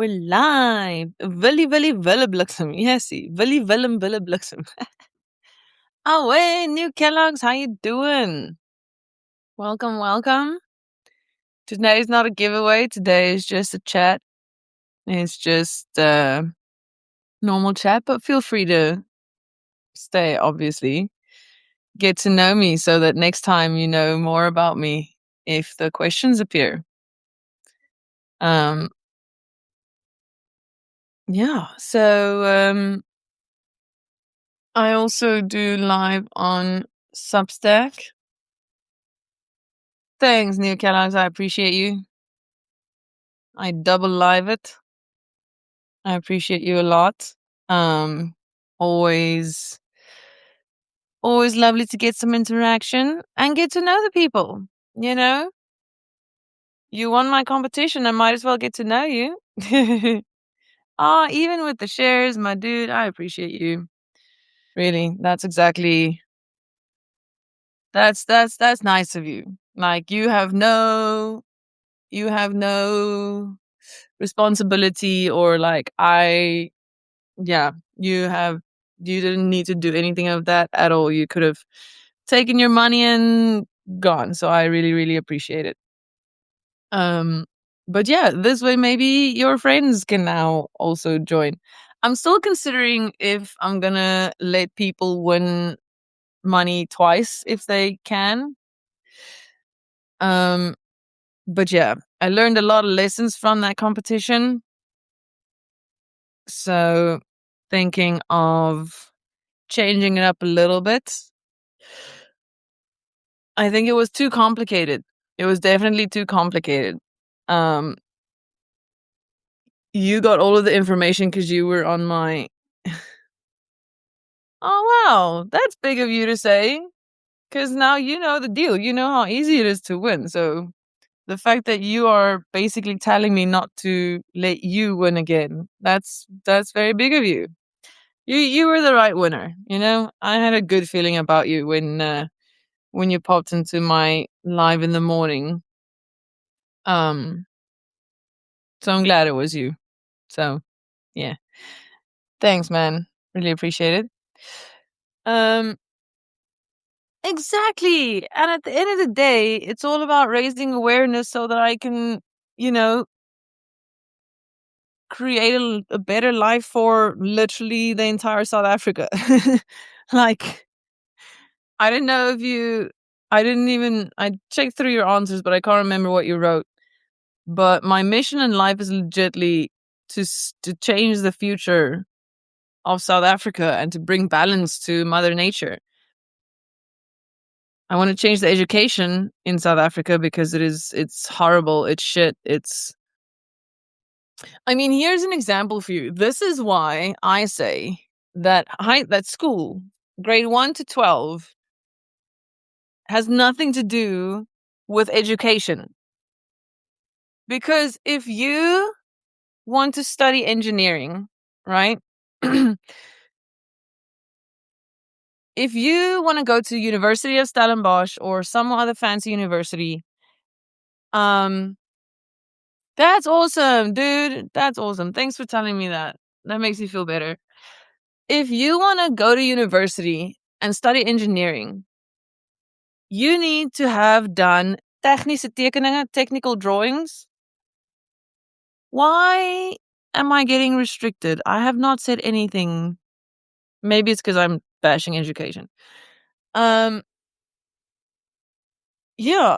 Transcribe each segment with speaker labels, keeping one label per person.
Speaker 1: We're live. Willy Willebliksem. Yes, Willy Willem Willebliksem. Oh, hey, new Kellogg's. How you doing? Welcome. Today's not a giveaway. Today is just a chat. It's just normal chat, but feel free to stay, obviously. Get to know me so that next time you know more about me if the questions appear. Yeah, so I also do live on Substack. Thanks, New Kellogg's. I appreciate you. I double live it. I appreciate you a lot. Always lovely to get some interaction and get to know the people. You know, you won my competition. I might as well get to know you. Even with the shares, my dude, I appreciate you. Really, that's nice of you. Like you have no responsibility or like you didn't need to do anything of that at all. You could have taken your money and gone. So I really, really appreciate it. But yeah, this way maybe your friends can now also join. I'm still considering if I'm gonna let people win money twice if they can. But yeah, I learned a lot of lessons from that competition. So thinking of changing it up a little bit. I think it was too complicated. It was definitely too complicated. You got all of the information because you were on my. Oh wow, that's big of you to say. Because now you know the deal. You know how easy it is to win. So the fact that you are basically telling me not to let you win again, that's very big of you. You were the right winner. You know, I had a good feeling about you when you popped into my live in the morning. So I'm glad it was you. So yeah. Thanks, man. Really appreciate it. Exactly. And at the end of the day, it's all about raising awareness so that I can, you know, create a better life for literally the entire South Africa. Like, I didn't know if you, I checked through your answers, but I can't remember what you wrote. But my mission in life is legitly to change the future of South Africa and to bring balance to Mother Nature. I want to change the education in South Africa because it's horrible, it's shit, I mean, here's an example for you. This is why I say that that school, grade 1 to 12, has nothing to do with education. Because if you want to study engineering, right? If you want to go to University of Stellenbosch or some other fancy university, that's awesome, dude. That's awesome. Thanks for telling me that. That makes me feel better. If you want to go to university and study engineering, you need to have done technische tekeningen, technical drawings. Why am I getting restricted? I have not said anything. Maybe it's because I'm bashing education. Yeah,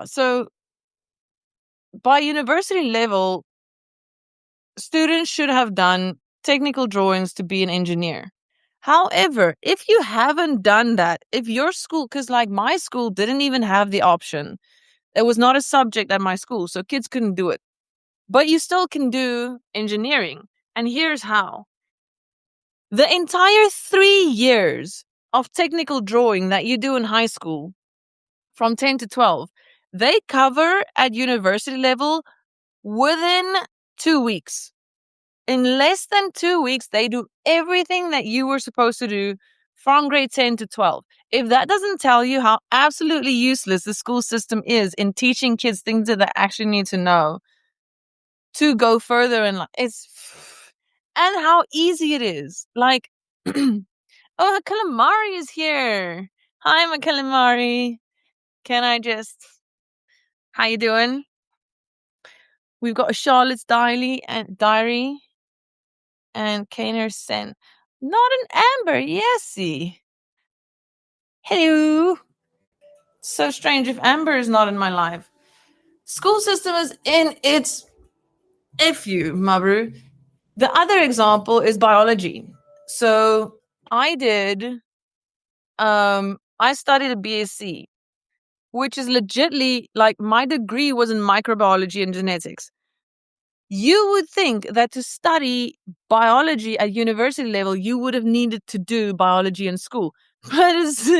Speaker 1: so by university level, students should have done technical drawings to be an engineer. However, if you haven't done that, if your school, because like my school didn't even have the option, it was not a subject at my school, so kids couldn't do it. But you still can do engineering. And here's how. The entire 3 years of technical drawing that you do in high school, from 10 to 12, they cover at university level within 2 weeks. In less than 2 weeks, they do everything that you were supposed to do from grade 10 to 12. If that doesn't tell you how absolutely useless the school system is in teaching kids things that they actually need to know to go further in life. And how easy it is. Like, oh, calamari is here. Hi, my calamari. Can I just? How you doing? We've got a Charlotte's diary and Kaner Sen. Not an Amber, yesy. Hello. So strange if Amber is not in my life. School system is in its if you, Mabru. The other example is biology. So I studied a BSc, which is legitly like my degree was in microbiology and genetics. You would think that to study biology at university level, you would have needed to do biology in school. But it's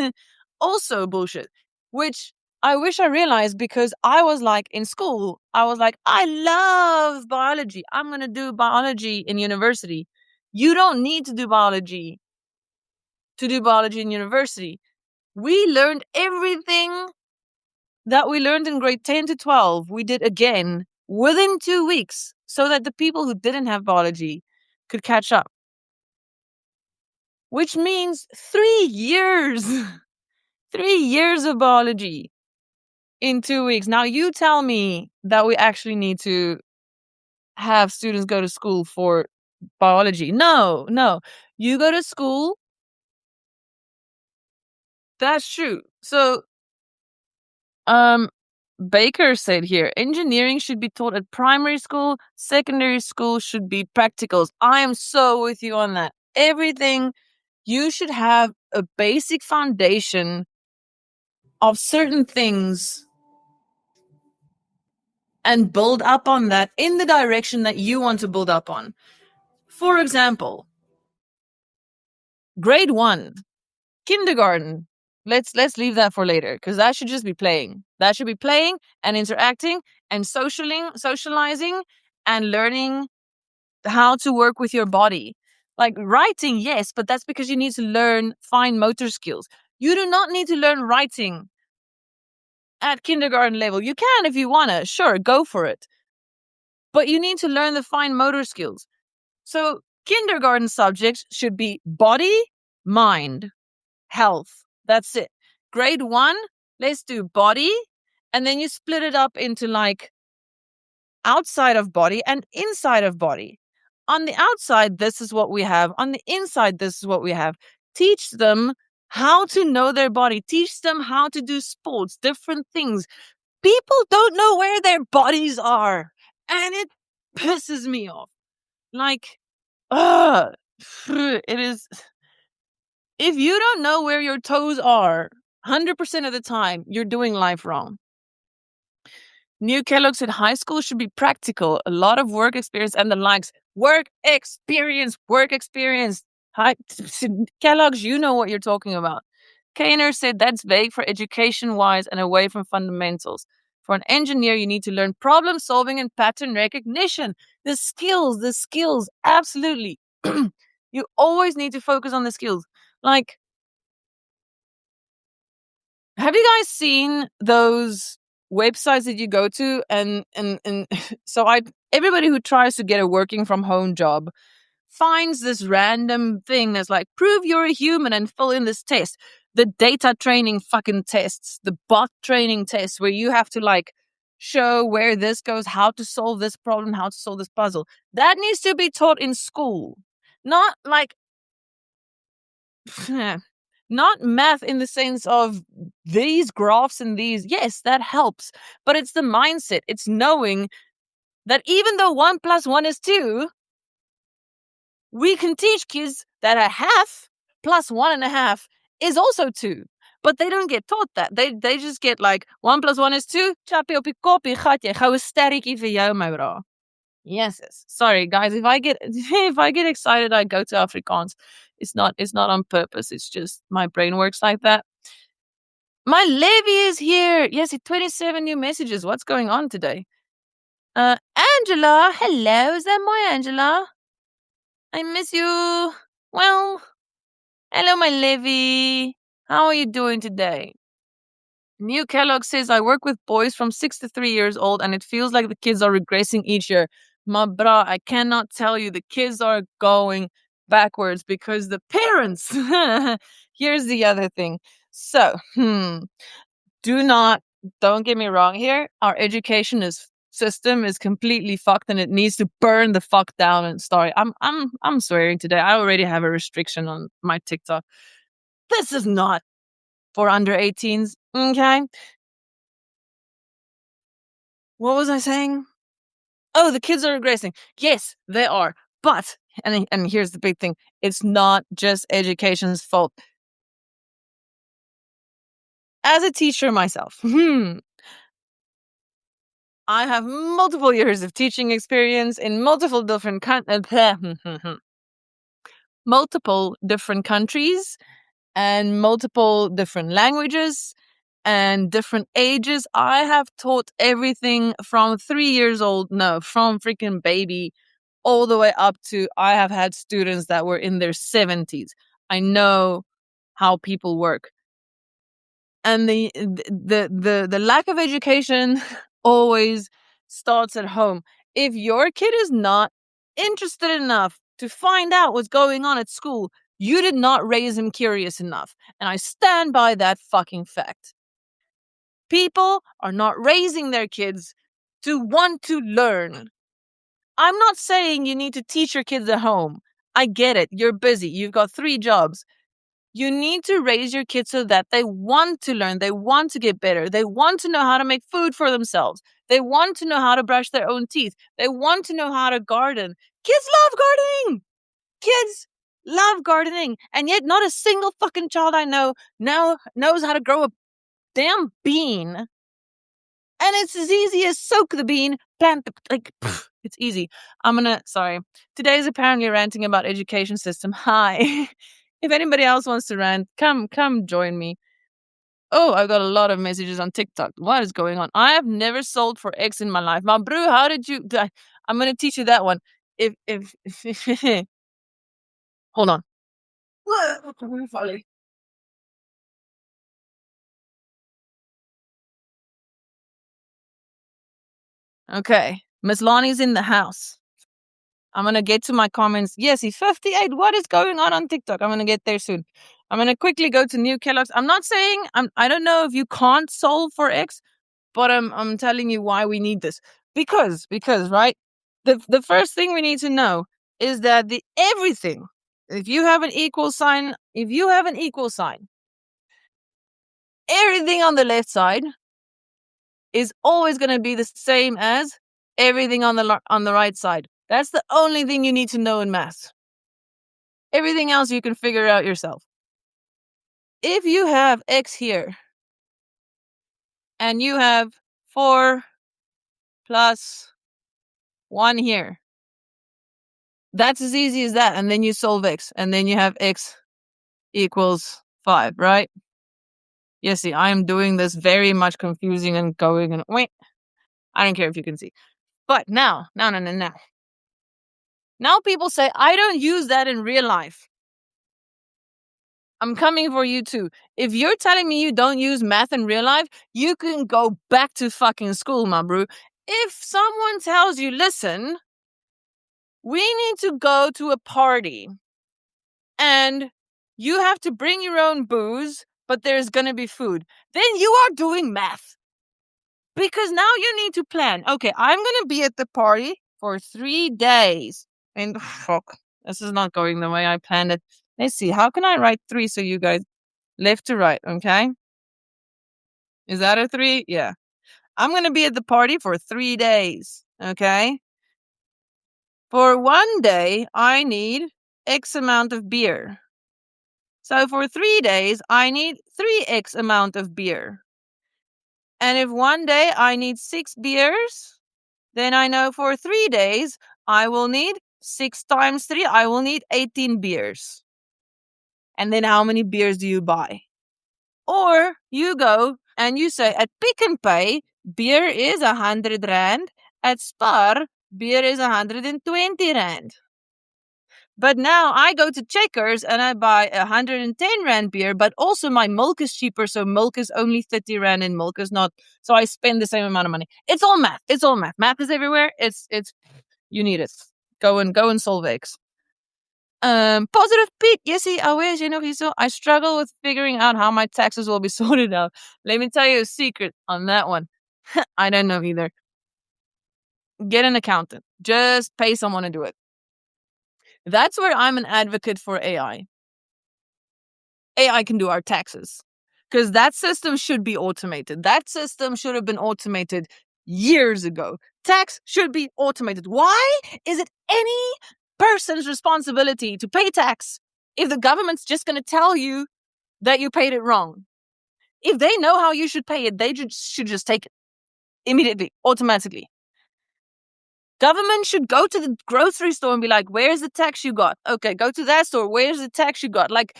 Speaker 1: also bullshit, which I wish I realized because I was like in school, I was like, I love biology. I'm going to do biology in university. You don't need to do biology in university. We learned everything that we learned in grade 10 to 12. We did again within 2 weeks so that the people who didn't have biology could catch up. Which means 3 years. 3 years of biology in 2 weeks. Now you tell me that we actually need to have students go to school for biology. No. You go to school. That's true. So, Baker said here, engineering should be taught at primary school, secondary school should be practicals. I am so with you on that. Everything, you should have a basic foundation of certain things and build up on that in the direction that you want to build up on. For example, grade 1, kindergarten. Let's leave that for later because that should just be playing. That should be playing and interacting and socializing and learning how to work with your body. Like writing, yes, but that's because you need to learn fine motor skills. You do not need to learn writing at kindergarten level. You can if you want to. Sure, go for it. But you need to learn the fine motor skills. So kindergarten subjects should be body, mind, health. That's it. Grade 1, let's do body. And then you split it up into like outside of body and inside of body. On the outside, this is what we have. On the inside, this is what we have. Teach them how to know their body. Teach them how to do sports, different things. People don't know where their bodies are. And it pisses me off. Like, it is. If you don't know where your toes are 100% of the time, you're doing life wrong. New Kellogg said high school should be practical, a lot of work experience and the likes. Work experience. Hi, Kellogg's, you know what you're talking about. Kainer said that's vague for education-wise and away from fundamentals. For an engineer, you need to learn problem solving and pattern recognition. The skills, absolutely. You always need to focus on the skills. Like, have you guys seen those websites that you go to and so everybody who tries to get a working from home job finds this random thing that's like, prove you're a human and fill in this test. The data training fucking tests, the bot training tests where you have to like show where this goes, how to solve this problem, how to solve this puzzle. That needs to be taught in school. Not like not math in the sense of these graphs and these. Yes, that helps. But it's the mindset. It's knowing that even though 1 + 1 is 2, we can teach kids that a half plus 1.5 is also 2. But they don't get taught that. They just get like 1 + 1 is 2. Chappie op die koppie, gat jy goue sterretjie vir jou, my bra. Yes. Sorry, guys. If I get excited, I go to Afrikaans. It's not on purpose. It's just my brain works like that. My Levy is here. Yes, 27 new messages. What's going on today? Angela. Hello. Is that my Angela? I miss you. Well, hello, my Levy. How are you doing today? New Kellogg says, I work with boys from 6 to 3 years old, and it feels like the kids are regressing each year. My bra, I cannot tell you. The kids are going backwards because the parents. Here's the other thing. So, do not, don't get me wrong here. Our education system is completely fucked and it needs to burn the fuck down. And sorry, I'm swearing today. I already have a restriction on my TikTok. This is not for under 18s. Okay. What was I saying? Oh, the kids are regressing. Yes, they are. But, and here's the big thing, it's not just education's fault. As a teacher myself, I have multiple years of teaching experience in multiple different multiple different countries and multiple different languages and different ages. I have taught everything from 3 years old, no, from freaking baby all the way up to I have had students that were in their 70s. I know how people work. And the lack of education always starts at home. If your kid is not interested enough to find out what's going on at school, you did not raise him curious enough. And I stand by that fucking fact. People are not raising their kids to want to learn. I'm not saying you need to teach your kids at home. I get it. You're busy. You've got 3 jobs. You need to raise your kids so that they want to learn. They want to get better. They want to know how to make food for themselves. They want to know how to brush their own teeth. They want to know how to garden. Kids love gardening. Kids love gardening. And yet not a single fucking child I know now knows how to grow a damn bean. And it's as easy as soak the bean, plant the, it's easy. Sorry. Today is apparently ranting about education system. Hi. If anybody else wants to rant, come join me. Oh, I've got a lot of messages on TikTok. What is going on? I have never sold for X in my life. My brew, how did you? I'm going to teach you that one. If hold on. Okay, Miss Lani's in the house. I'm going to get to my comments. Yes, he's 58. What is going on TikTok? I'm going to get there soon. I'm going to quickly go to new Kellogg's. I'm not saying I don't know if you can't solve for X, but I'm telling you why we need this. Because right? The first thing we need to know is that everything, if you have an equal sign, everything on the left side is always going to be the same as everything on the right side. That's the only thing you need to know in math. Everything else you can figure out yourself. If you have X here and you have 4 plus 1 here, that's as easy as that. And then you solve X and then you have X equals 5, right? Yeah, see, I am doing this very much confusing and going and wait. I don't care if you can see. But now. Now people say, I don't use that in real life. I'm coming for you too. If you're telling me you don't use math in real life, you can go back to fucking school, my bro. If someone tells you, listen, we need to go to a party and you have to bring your own booze, but there's going to be food, then you are doing math. Because now you need to plan. Okay, I'm going to be at the party for 3 days. And fuck, this is not going the way I planned it. Let's see, how can I write 3 so you guys left to right, okay? Is that a 3? Yeah. I'm going to be at the party for 3 days, okay? For 1 day, I need X amount of beer. So for 3 days, I need 3X amount of beer. And if 1 day I need 6 beers, then I know for 3 days, I will need 6 times 3, I will need 18 beers. And then how many beers do you buy? Or you go and you say, at Pick n Pay, beer is 100 rand. At Spar, beer is 120 rand. But now I go to Checkers and I buy 110 rand beer, but also my milk is cheaper, so milk is only 30 rand and milk is not. So I spend the same amount of money. It's all math. Math is everywhere. It's You need it. Go and solve X. Positive Pete. Jesse, alweer je nog iets. I struggle with figuring out how my taxes will be sorted out. Let me tell you a secret on that one. I don't know either. Get an accountant. Just pay someone to do it. That's where I'm an advocate for AI. AI can do our taxes because that system should be automated. That system should have been automated years ago. Tax should be automated. Why is it any person's responsibility to pay tax if the government's just going to tell you that you paid it wrong? If they know how you should pay it, they should just take it immediately, automatically. Government should go to the grocery store and be like, where's the tax you got? Okay, go to that store. Where's the tax you got? Like,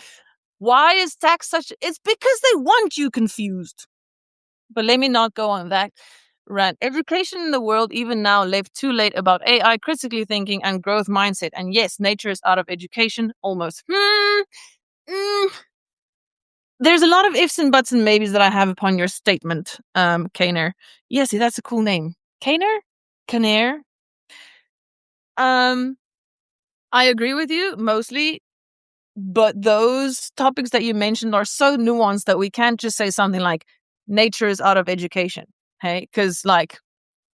Speaker 1: why is tax such... It's because they want you confused. But let me not go on that rant. Education in the world, even now, left too late about AI, critically thinking, and growth mindset. And yes, nature is out of education, almost. There's a lot of ifs and buts and maybes that I have upon your statement, Kaner. Yes, that's a cool name. Kaner? Kaner? I agree with you, mostly. But those topics that you mentioned are so nuanced that we can't just say something like nature is out of education. Hey, because like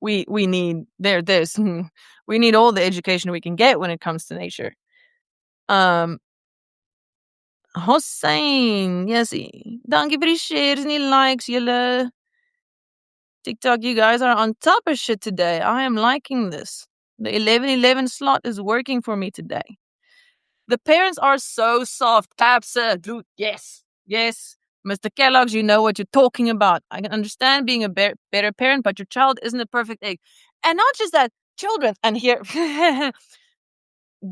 Speaker 1: we need we need all the education we can get when it comes to nature. Hossein, yes. Dankie vir die shares and die likes, julle. TikTok, you guys are on top of shit today. I am liking this. The 11:11 slot is working for me today. The parents are so soft. Absolute. Yes. Yes. Mr. Kellogg's, you know what you're talking about. I can understand being a better parent, but your child isn't a perfect egg. And not just that, children, and here,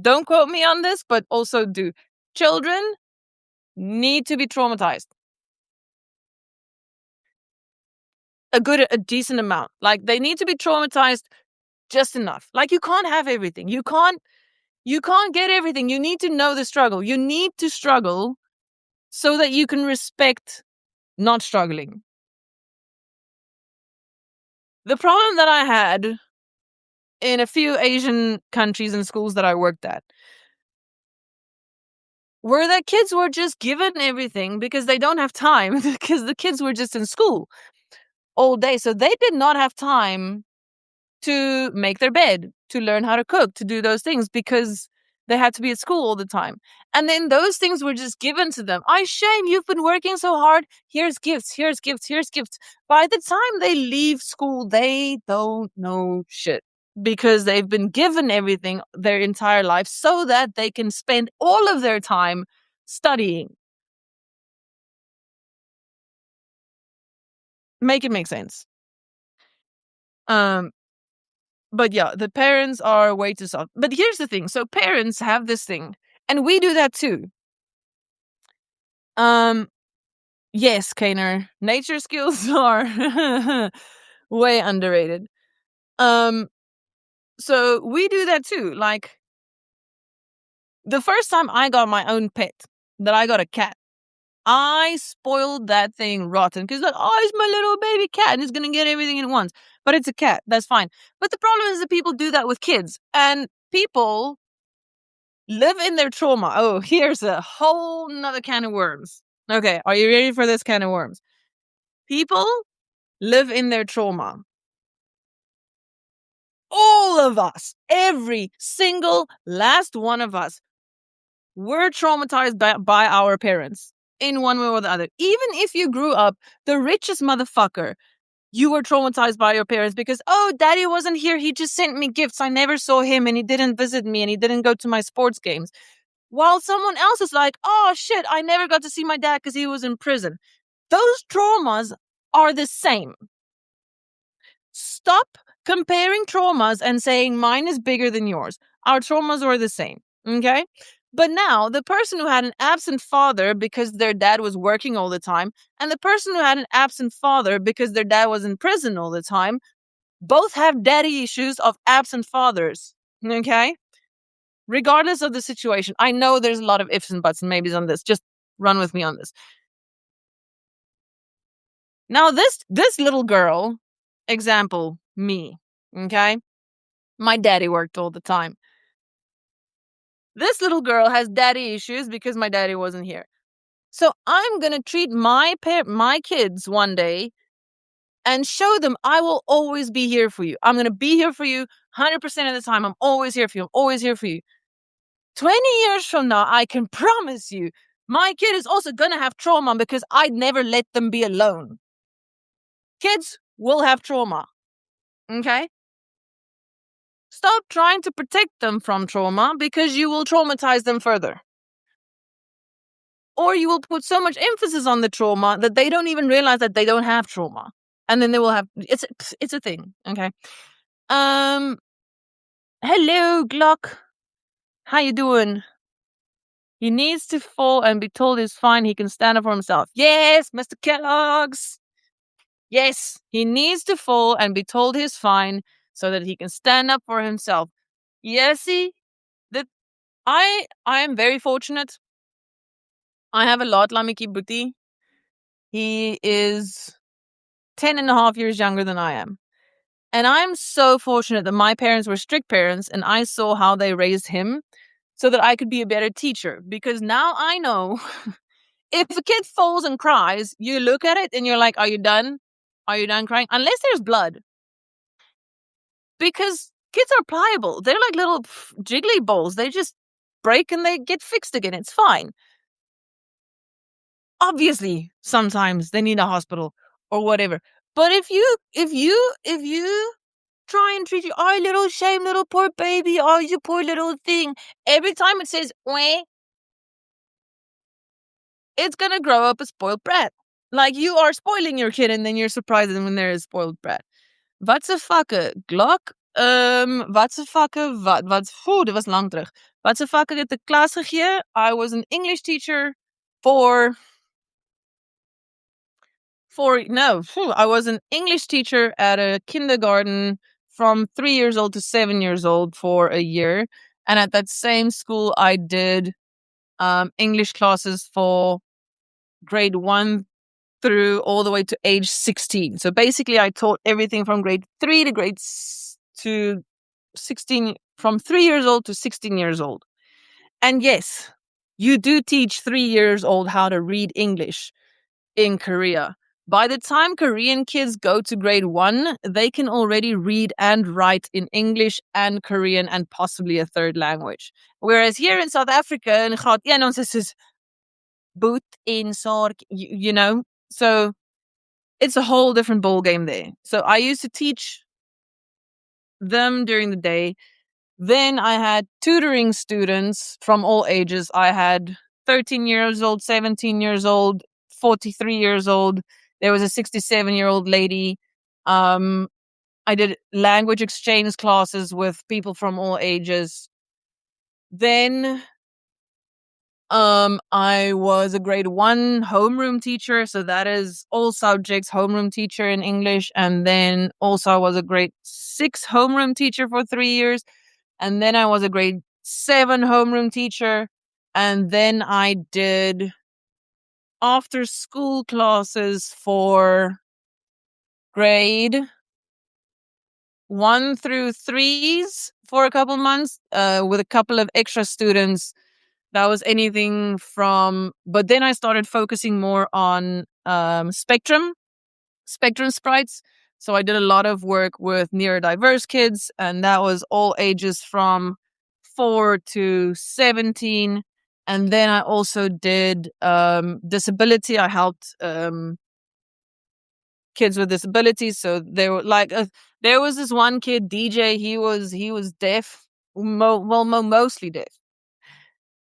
Speaker 1: don't quote me on this, but also do. Children need to be traumatized. A decent amount. Like, they need to be traumatized just enough. Like, you can't have everything. You can't get everything. You need to know the struggle. You need to struggle so that you can respect not struggling. The problem that I had in a few Asian countries and schools that I worked at were that kids were just given everything because they don't have time, because the kids were just in school all day. So they did not have time to make their bed, to learn how to cook, to do those things because they had to be at school all the time. And then those things were just given to them. Shame, you've been working so hard. Here's gifts, here's gifts, here's gifts. By the time they leave school, they don't know shit because they've been given everything their entire life so that they can spend all of their time studying. Make it make sense. But yeah, the parents are way too soft. But here's the thing. So parents have this thing, and we do that too. Yes, Kaner, nature skills are way underrated. So we do that too. Like, the first time I got my own pet, that I got a cat, I spoiled that thing rotten because, like, oh, it's my little baby cat and it's gonna get everything at once. But it's a cat, that's fine. But the problem is that people do that with kids, and people live in their trauma. Oh, here's a whole nother can of worms. Okay, are you ready for this can of worms? People live in their trauma. All of us, every single last one of us, were traumatized by our parents in one way or the other. Even if you grew up the richest motherfucker, you were traumatized by your parents because, oh, daddy wasn't here. He just sent me gifts. I never saw him and he didn't visit me and he didn't go to my sports games. While someone else is like, oh shit, I never got to see my dad because he was in prison. Those traumas are the same. Stop comparing traumas and saying mine is bigger than yours. Our traumas are the same, okay? But now, the person who had an absent father because their dad was working all the time, and the person who had an absent father because their dad was in prison all the time, both have daddy issues of absent fathers, okay? Regardless of the situation. I know there's a lot of ifs and buts and maybes on this. Just run with me on this. Now, this little girl, example, me, okay? My daddy worked all the time. This little girl has daddy issues because my daddy wasn't here. So I'm going to treat my kids one day and show them I will always be here for you. I'm going to be here for you 100% of the time. I'm always here for you. I'm always here for you. 20 years from now, I can promise you, my kid is also going to have trauma because I never let them be alone. Kids will have trauma. Okay? Stop trying to protect them from trauma because you will traumatize them further. Or you will put so much emphasis on the trauma that they don't even realize that they don't have trauma. And then they will have it's a thing. Okay. Hello, Glock. How you doing? He needs to fall and be told he's fine. He can stand up for himself. Yes, Mr. Kellogg's. Yes, he needs to fall and be told he's fine so that he can stand up for himself. Yes, see, that I am very fortunate. I have a lot Lamiki Buti. He is 10 and a half years younger than I am. And I'm so fortunate that my parents were strict parents and I saw how they raised him so that I could be a better teacher. Because now I know if a kid falls and cries, you look at it and you're like, are you done? Are you done crying? Unless there's blood. Because kids are pliable. They're like little jiggly balls. They just break and they get fixed again. It's fine. Obviously, sometimes they need a hospital or whatever. But if you try and treat you, oh, little shame, little poor baby, oh, you poor little thing. Every time it says, weh, it's going to grow up a spoiled brat. Like you are spoiling your kid and then you're surprised when they're a spoiled brat. Wat's a fucker, Glock? Wat's a fucker, dit was lang terug. Wat's a fucker het de klas gegee? I was an English teacher I was an English teacher at a kindergarten from 3 years old to 7 years old for a year. And at that same school, I did English classes for grade 1 through all the way to age 16. So basically, I taught everything from grade 3 to to 16, from 3 years old to 16 years old. And yes, you do teach 3 years old how to read English in Korea. By the time Korean kids go to grade 1, they can already read and write in English and Korean and possibly a third language. Whereas here in South Africa, boot in sorg, you know, so it's a whole different ball game there. So I used to teach them during the day. Then I had tutoring students from all ages. I had 13 years old, 17 years old, 43 years old. There was a 67-year-old lady. I did language exchange classes with people from all ages. Then I was a grade 1 homeroom teacher, so that is all subjects, homeroom teacher in English. And then also I was a grade 6 homeroom teacher for 3 years. And then I was a grade 7 homeroom teacher. And then I did after school classes for grade 1 through 3s for a couple months with a couple of extra students. That was anything from, but then I started focusing more on spectrum sprites. So I did a lot of work with neurodiverse kids, and that was all ages from 4 to 17. And then I also did disability. I helped kids with disabilities. So there were there was this one kid, DJ. He was deaf, mostly deaf,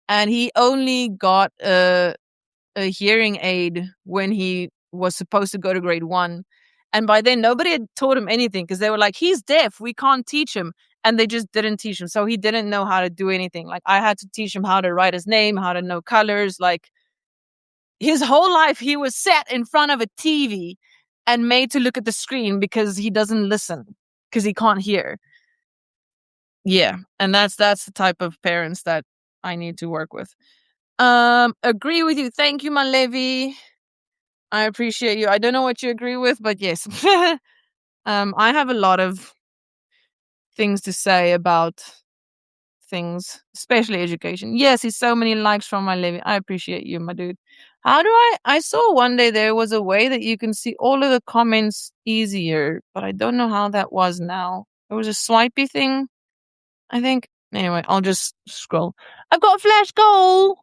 Speaker 1: and he only got a hearing aid when he was supposed to go to grade 1. And by then, nobody had taught him anything because they were like, he's deaf. We can't teach him. And they just didn't teach him. So he didn't know how to do anything. Like I had to teach him how to write his name, how to know colors. Like his whole life, he was sat in front of a TV and made to look at the screen because he doesn't listen, because he can't hear. Yeah. And that's the type of parents that I need to work with. Agree with you. Thank you, Malevi. I appreciate you. I don't know what you agree with, but yes. I have a lot of things to say about things, especially education. Yes, he's so many likes from my living. I appreciate you, my dude. How do I saw one day there was a way that you can see all of the comments easier, but I don't know how that was now. There was a swipey thing, I think. Anyway, I'll just scroll. I've got a flash goal.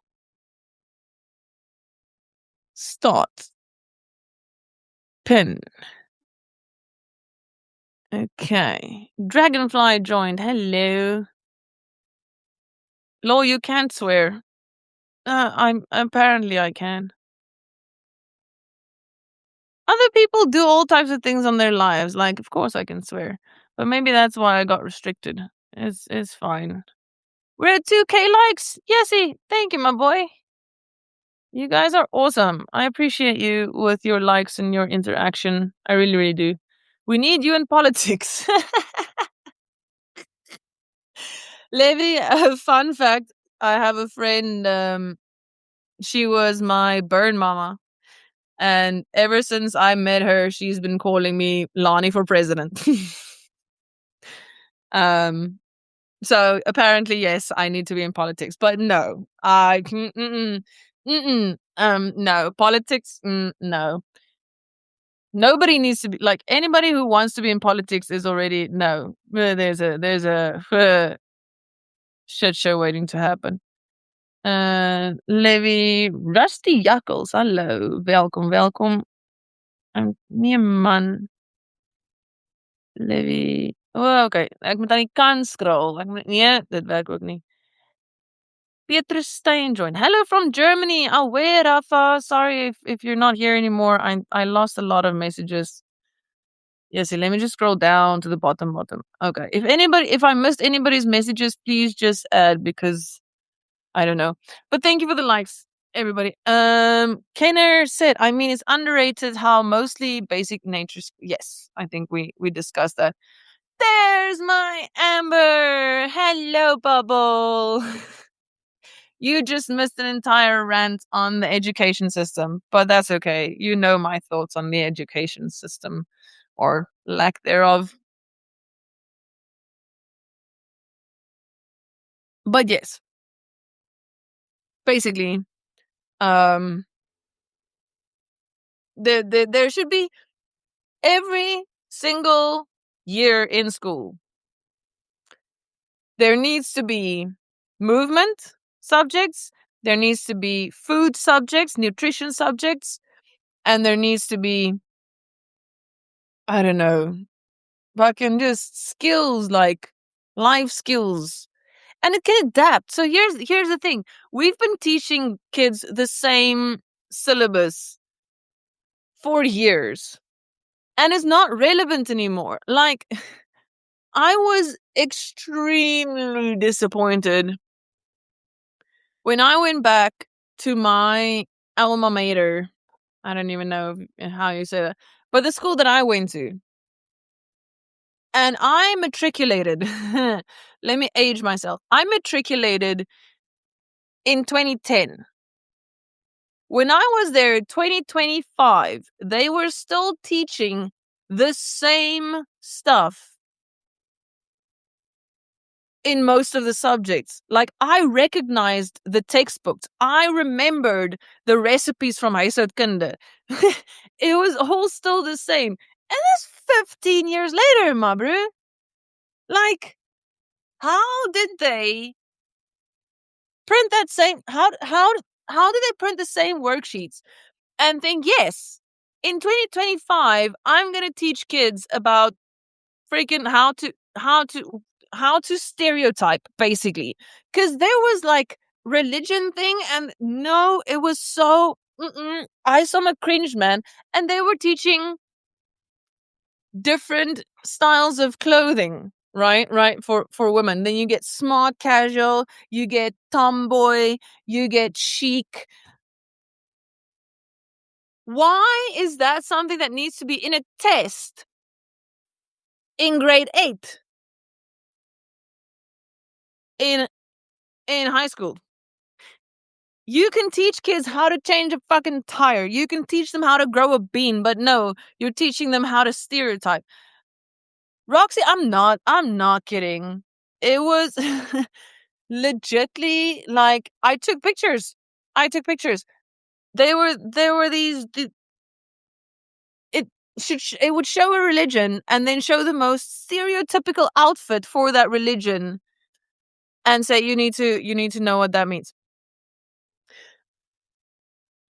Speaker 1: Start. Pin. Okay. Dragonfly joined. Hello. Law, you can't swear. I'm apparently I can. Other people do all types of things on their lives. Like, of course I can swear. But maybe that's why I got restricted. It's fine. We're at 2K likes. Yesy. Thank you, my boy. You guys are awesome. I appreciate you with your likes and your interaction. I really, really do. We need you in politics. Levi, a fun fact. I have a friend, she was my burn mama. And ever since I met her, she's been calling me Lani for president. um, so apparently, yes, I need to be in politics, but no, no politics. No, nobody needs to be like anybody who wants to be in politics is already no. There's a shit show waiting to happen. Levi Rusty Jakkels, hallo, welkom, welkom. Nee man, Levi. Oh, okay. Ek moet aan die kant scroll. Nee, dit werk ook nie. Petrus Stein joined. Hello from Germany. Aware, Rafa. Sorry if you're not here anymore. I lost a lot of messages. Yes, let me just scroll down to the bottom. Okay. If I missed anybody's messages, please just add because I don't know. But thank you for the likes, everybody. Kenner said, I mean, it's underrated how mostly basic nature. Yes, I think we discussed that. There's my Amber. Hello, Bubble. You just missed an entire rant on the education system, but that's okay. You know my thoughts on the education system or lack thereof. But yes, basically, there should be every single year in school. There needs to be movement subjects, there needs to be food subjects, nutrition subjects, and there needs to be, I don't know, fucking just skills like life skills. And it can adapt. So here's the thing. We've been teaching kids the same syllabus for years. And it's not relevant anymore. Like I was extremely disappointed when I went back to my alma mater. I don't even know how you say that, but the school that I went to. And I matriculated. Let me age myself. I matriculated in 2010. When I was there in 2025, they were still teaching the same stuff in most of the subjects. Like I recognized the textbooks. I remembered the recipes from huishoudkunde. It was all still the same. And that's 15 years later, my bro. Like, how did they print that same how did they print the same worksheets and think, yes, in 2025 I'm going to teach kids about freaking how to stereotype basically, because there was like religion thing and no, it was so I saw my cringe, man. And they were teaching different styles of clothing, right for women. Then you get smart casual, you get tomboy, you get chic. Why is that something that needs to be in a test in grade 8 in high school? You can teach kids how to change a fucking tire. You can teach them how to grow a bean, but no, you're teaching them how to stereotype. Roxy, I'm not kidding. It was legitly like I took pictures. I took pictures. There were these it it would show a religion and then show the most stereotypical outfit for that religion and say you need to know what that means.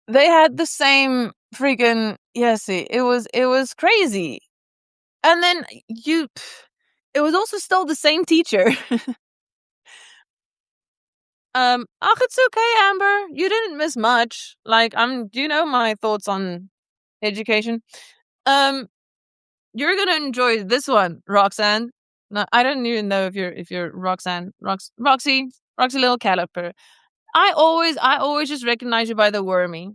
Speaker 1: They had the same freaking yes, it was crazy. And then it was also still the same teacher. It's okay, Amber. You didn't miss much. Like, do you know my thoughts on education? Um, you're gonna enjoy this one, Roxanne. No, I don't even know if you're Roxanne, Roxy little caliper. I always just recognize you by the wormy.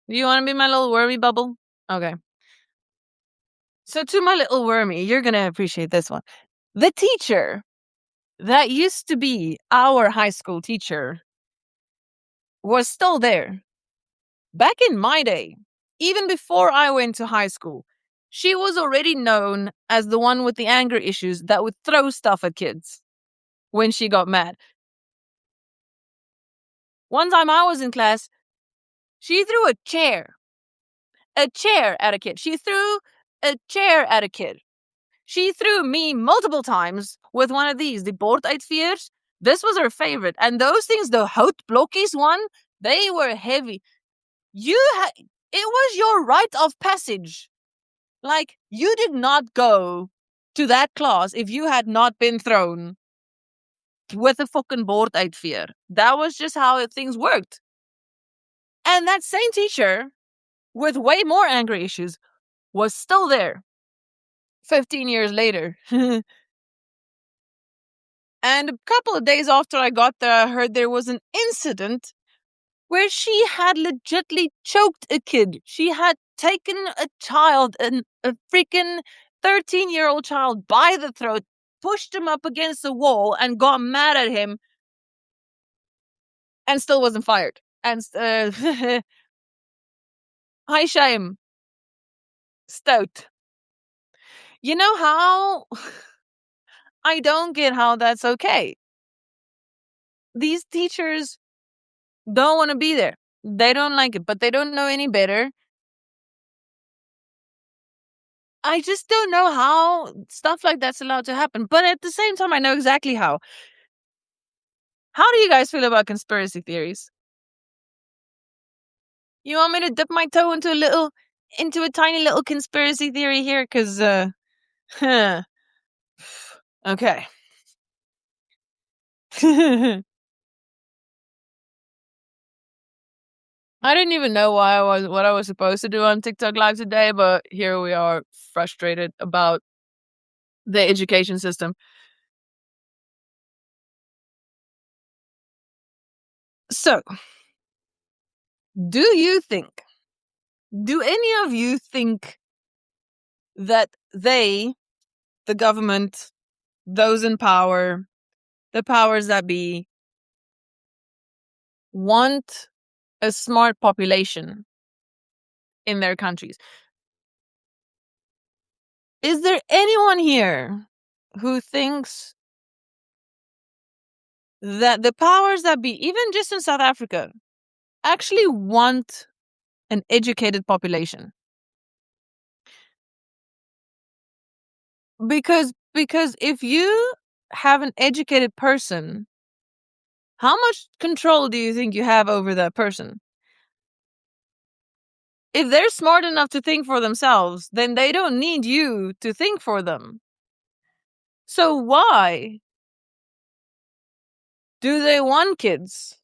Speaker 1: Do you want to be my little wormy bubble? Okay. So to my little wormy, you're gonna appreciate this one. The teacher that used to be our high school teacher was still there. Back in my day, even before I went to high school, she was already known as the one with the anger issues that would throw stuff at kids when she got mad. One time I was in class, she threw a chair at a kid. She threw a chair at a kid. She threw me multiple times with one of these, the borduitveers. This was her favorite. And those things, the houtblokkies one, they were heavy. It was your rite of passage. Like, you did not go to that class if you had not been thrown with a fucking borduytveer. That was just how things worked. And that same teacher, with way more anger issues, was still there 15 years later. And a couple of days after I got there, I heard there was an incident where she had legitly choked a kid. She had taken a child, a freaking 13-year-old child, by the throat, pushed him up against the wall, and got mad at him, and still wasn't fired. And high shame, stout. You know how I don't get how that's okay. These teachers don't want to be there. They don't like it, but they don't know any better. I just don't know how stuff like that's allowed to happen. But at the same time, I know exactly how. How do you guys feel about conspiracy theories? You want me to dip my toe into a tiny little conspiracy theory here? Cause huh. Okay. I didn't even know what I was supposed to do on TikTok Live today, but here we are, frustrated about the education system. So, do you think? Do any of you think that the government, those in power, the powers that be, want a smart population in their countries? Is there anyone here who thinks that the powers that be, even just in South Africa, actually want an educated population? Because if you have an educated person, how much control do you think you have over that person? If they're smart enough to think for themselves, then they don't need you to think for them. So why do they want kids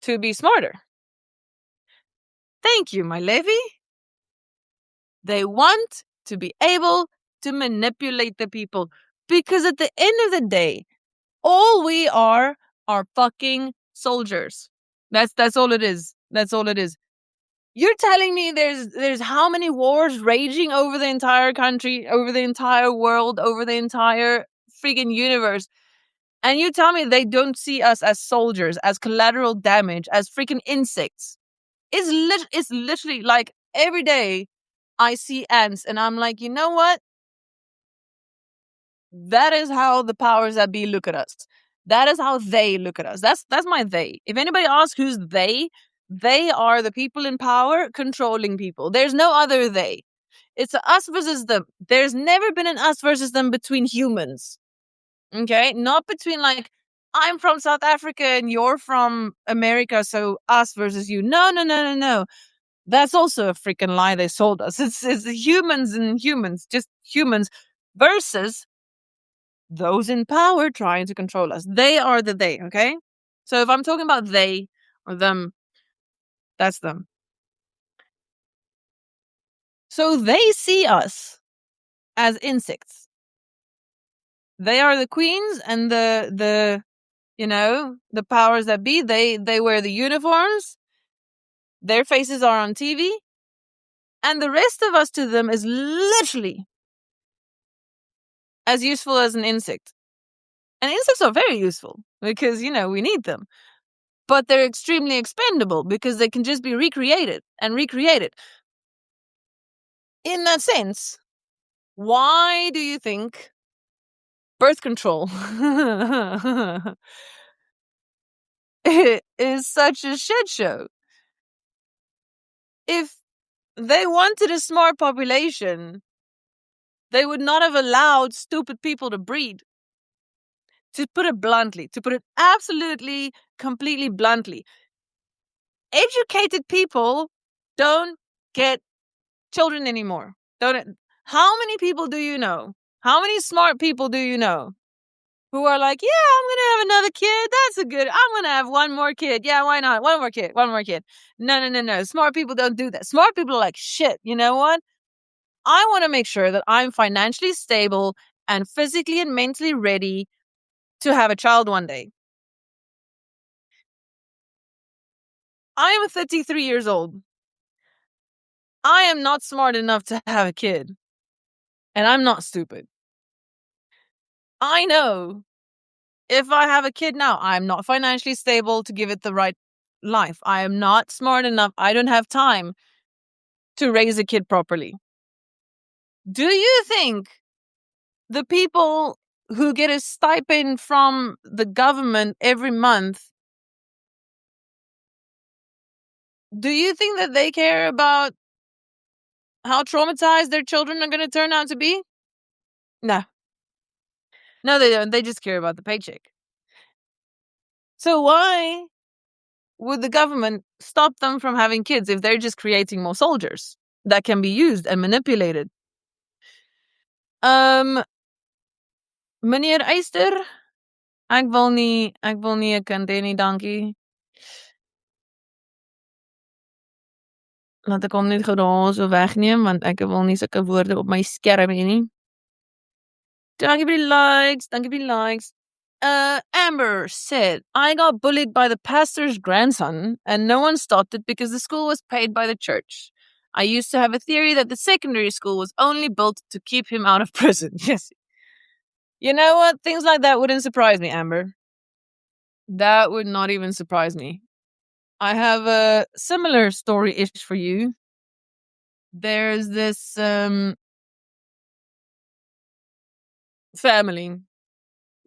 Speaker 1: to be smarter? Thank you, my levy. They want to be able to manipulate the people, because at the end of the day, all we are fucking soldiers. That's all it is. That's all it is. You're telling me there's how many wars raging over the entire country, over the entire world, over the entire freaking universe, and you tell me they don't see us as soldiers, as collateral damage, as freaking insects? It's literally like every day I see ants and I'm like, you know what? That is how the powers that be look at us. That is how they look at us. That's my they. If anybody asks who's they are the people in power controlling people. There's no other they. It's a us versus them. There's never been an us versus them between humans. Okay? Not between like I'm from South Africa and you're from America, so us versus you. No, no, no, no, no. That's also a freaking lie they sold us. It's humans and humans, just humans versus those in power trying to control us. They are the they, okay? So if I'm talking about they or them, that's them. So they see us as insects. They are the queens and the powers that be. They wear the uniforms. Their faces are on TV. And the rest of us to them is literally as useful as an insect. And insects are very useful because, we need them. But they're extremely expendable because they can just be recreated and recreated. In that sense, why do you think birth control is such a shit show? If they wanted a smart population, they would not have allowed stupid people to breed. To put it bluntly, to put it absolutely, completely bluntly, educated people don't get children anymore. Don't. How many people do you know? How many smart people do you know who are like, yeah, I'm going to have another kid. I'm going to have one more kid. Yeah, why not? One more kid. One more kid. No, no, no, no. Smart people don't do that. Smart people are like, shit, you know what? I want to make sure that I'm financially stable and physically and mentally ready to have a child one day. I am 33 years old. I am not smart enough to have a kid. And I'm not stupid. I know if I have a kid now, I'm not financially stable to give it the right life. I am not smart enough. I don't have time to raise a kid properly. Do you think the people who get a stipend from the government every month, do you think that they care about how traumatized their children are going to turn out to be? No. No, they don't. They just care about the paycheck. So why would the government stop them from having kids if they're just creating more soldiers that can be used and manipulated? Meneer Eyster, ek wil nie 'n kind hê nie, dankie. Laat ek hom net gou daar so wegneem want ek wil nie sulke woorde op my skerm hê nie. Dankie vir die likes, dankie vir die likes. Amber said, I got bullied by the pastor's grandson and no one stopped it because the school was paid by the church. I used to have a theory that the secondary school was only built to keep him out of prison. Yes. You know what? Things like that wouldn't surprise me, Amber. That would not even surprise me. I have a similar story-ish for you. There's this family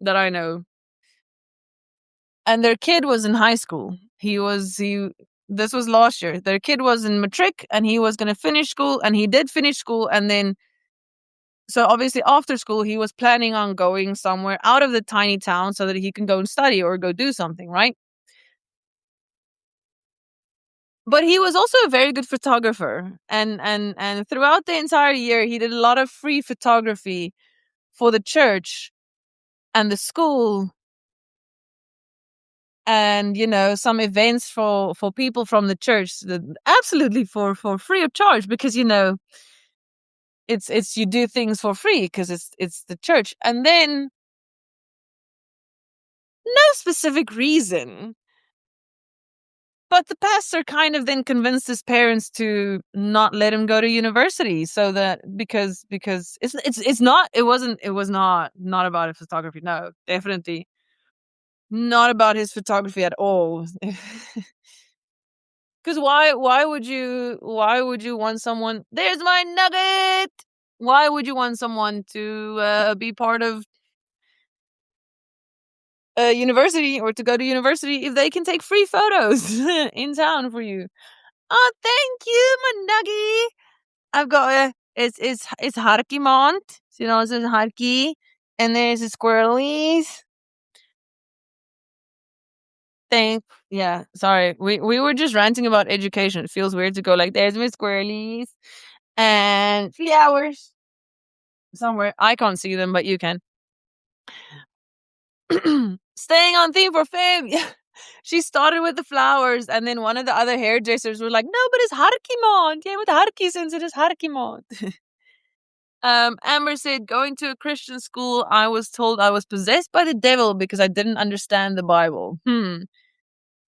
Speaker 1: that I know. And their kid was in high school. This was last year. Their kid was in matric and he was going to finish school and he did finish school. And then, so obviously after school, he was planning on going somewhere out of the tiny town so that he can go and study or go do something, right? But he was also a very good photographer. And throughout the entire year, he did a lot of free photography for the church and the school and some events for people from the church, absolutely for free of charge, because it's you do things for free because it's the church. And then no specific reason, but the pastor kind of then convinced his parents to not let him go to university, so that because it was not about his photography. No, definitely not about his photography at all. Because why would you want someone? There's my nugget. Why would you want someone to be part of university or to go to university if they can take free photos in town for you. Oh, thank you, my nuggy. I've got a it's Harky Mont. So, it says Harky, and there's the squirrelies. Thank yeah. Sorry, we were just ranting about education. It feels weird to go like, there's my squirrelies and flowers somewhere. I can't see them, but you can. Staying on theme for fame. Yeah. She started with the flowers, and then one of the other hairdressers were like, "No, but it's Harkimon. Yeah, with Harki since it is Harkimon." Amber said, "Going to a Christian school, I was told I was possessed by the devil because I didn't understand the Bible.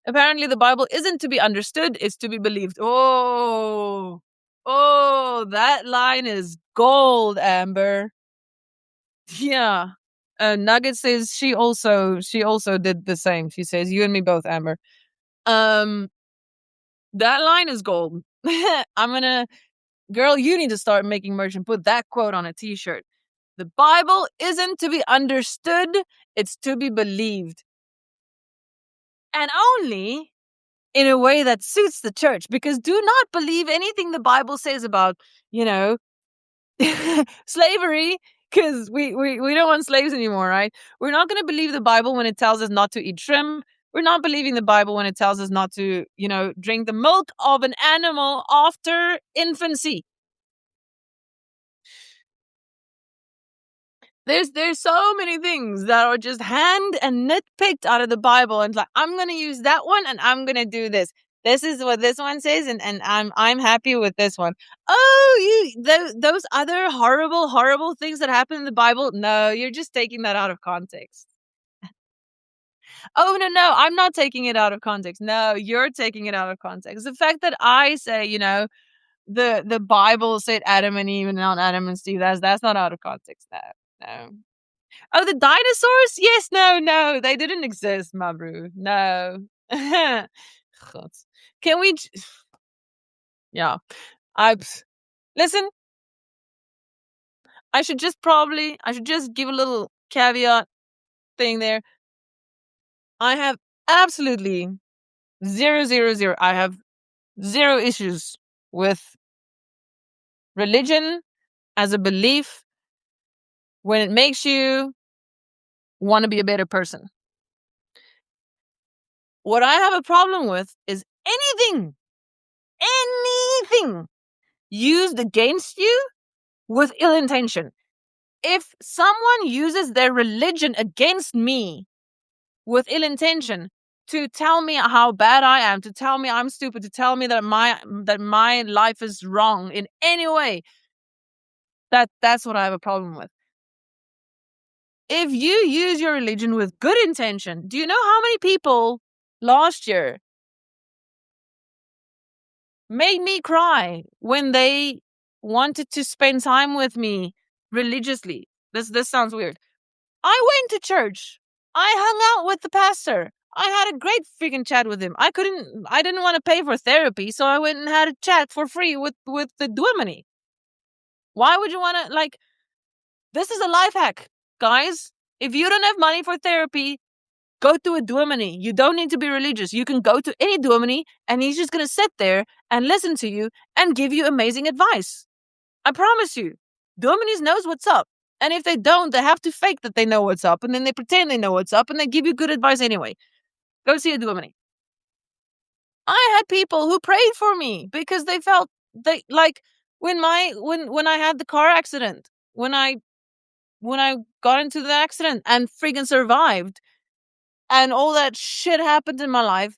Speaker 1: Apparently, the Bible isn't to be understood; it's to be believed." Oh, that line is gold, Amber. Yeah. Nugget says she also did the same. She says, "You and me both, Amber." Um, that line is gold. I'm gonna, girl, you need to start making merch and put that quote on a t-shirt. The Bible isn't to be understood, it's to be believed. And only in a way that suits the church, because do not believe anything the Bible says about, slavery, because we don't want slaves anymore, right? We're not going to believe the Bible when it tells us not to eat shrimp. We're not believing the Bible when it tells us not to, drink the milk of an animal after infancy. There's so many things that are just hand and nitpicked out of the Bible, and like, I'm gonna use that one and I'm gonna do this. This is what this one says, and I'm happy with this one. Oh, those other horrible things that happen in the Bible. No, you're just taking that out of context. Oh, no, I'm not taking it out of context. No, you're taking it out of context. The fact that I say, the Bible said Adam and Eve and not Adam and Steve, that's not out of context. No. Oh, the dinosaurs? Yes, no, they didn't exist, Mabru. No. God. Can we? Yeah, I listen. I should just give a little caveat thing there. I have absolutely zero. I have zero issues with religion as a belief when it makes you want to be a better person. What I have a problem with is anything used against you with ill intention. If someone uses their religion against me with ill intention to tell me how bad I am, to tell me I'm stupid, to tell me that my life is wrong in any way, that's what I have a problem with. If you use your religion with good intention, do you know how many people last year made me cry when they wanted to spend time with me religiously? This sounds weird. I went to church. I hung out with the pastor. I had a great freaking chat with him. I didn't want to pay for therapy, so I went and had a chat for free with the Duemini. Why would you want to, this is a life hack, guys. If you don't have money for therapy, go to a Duemini. You don't need to be religious. You can go to any Duemini and he's just going to sit there and listen to you and give you amazing advice. I promise you. Dueminis knows what's up. And if they don't, they have to fake that they know what's up, and then they pretend they know what's up, and they give you good advice anyway. Go see a Duemini. I had people who prayed for me because they felt when I had the car accident, when I got into the accident and friggin' survived, and all that shit happened in my life,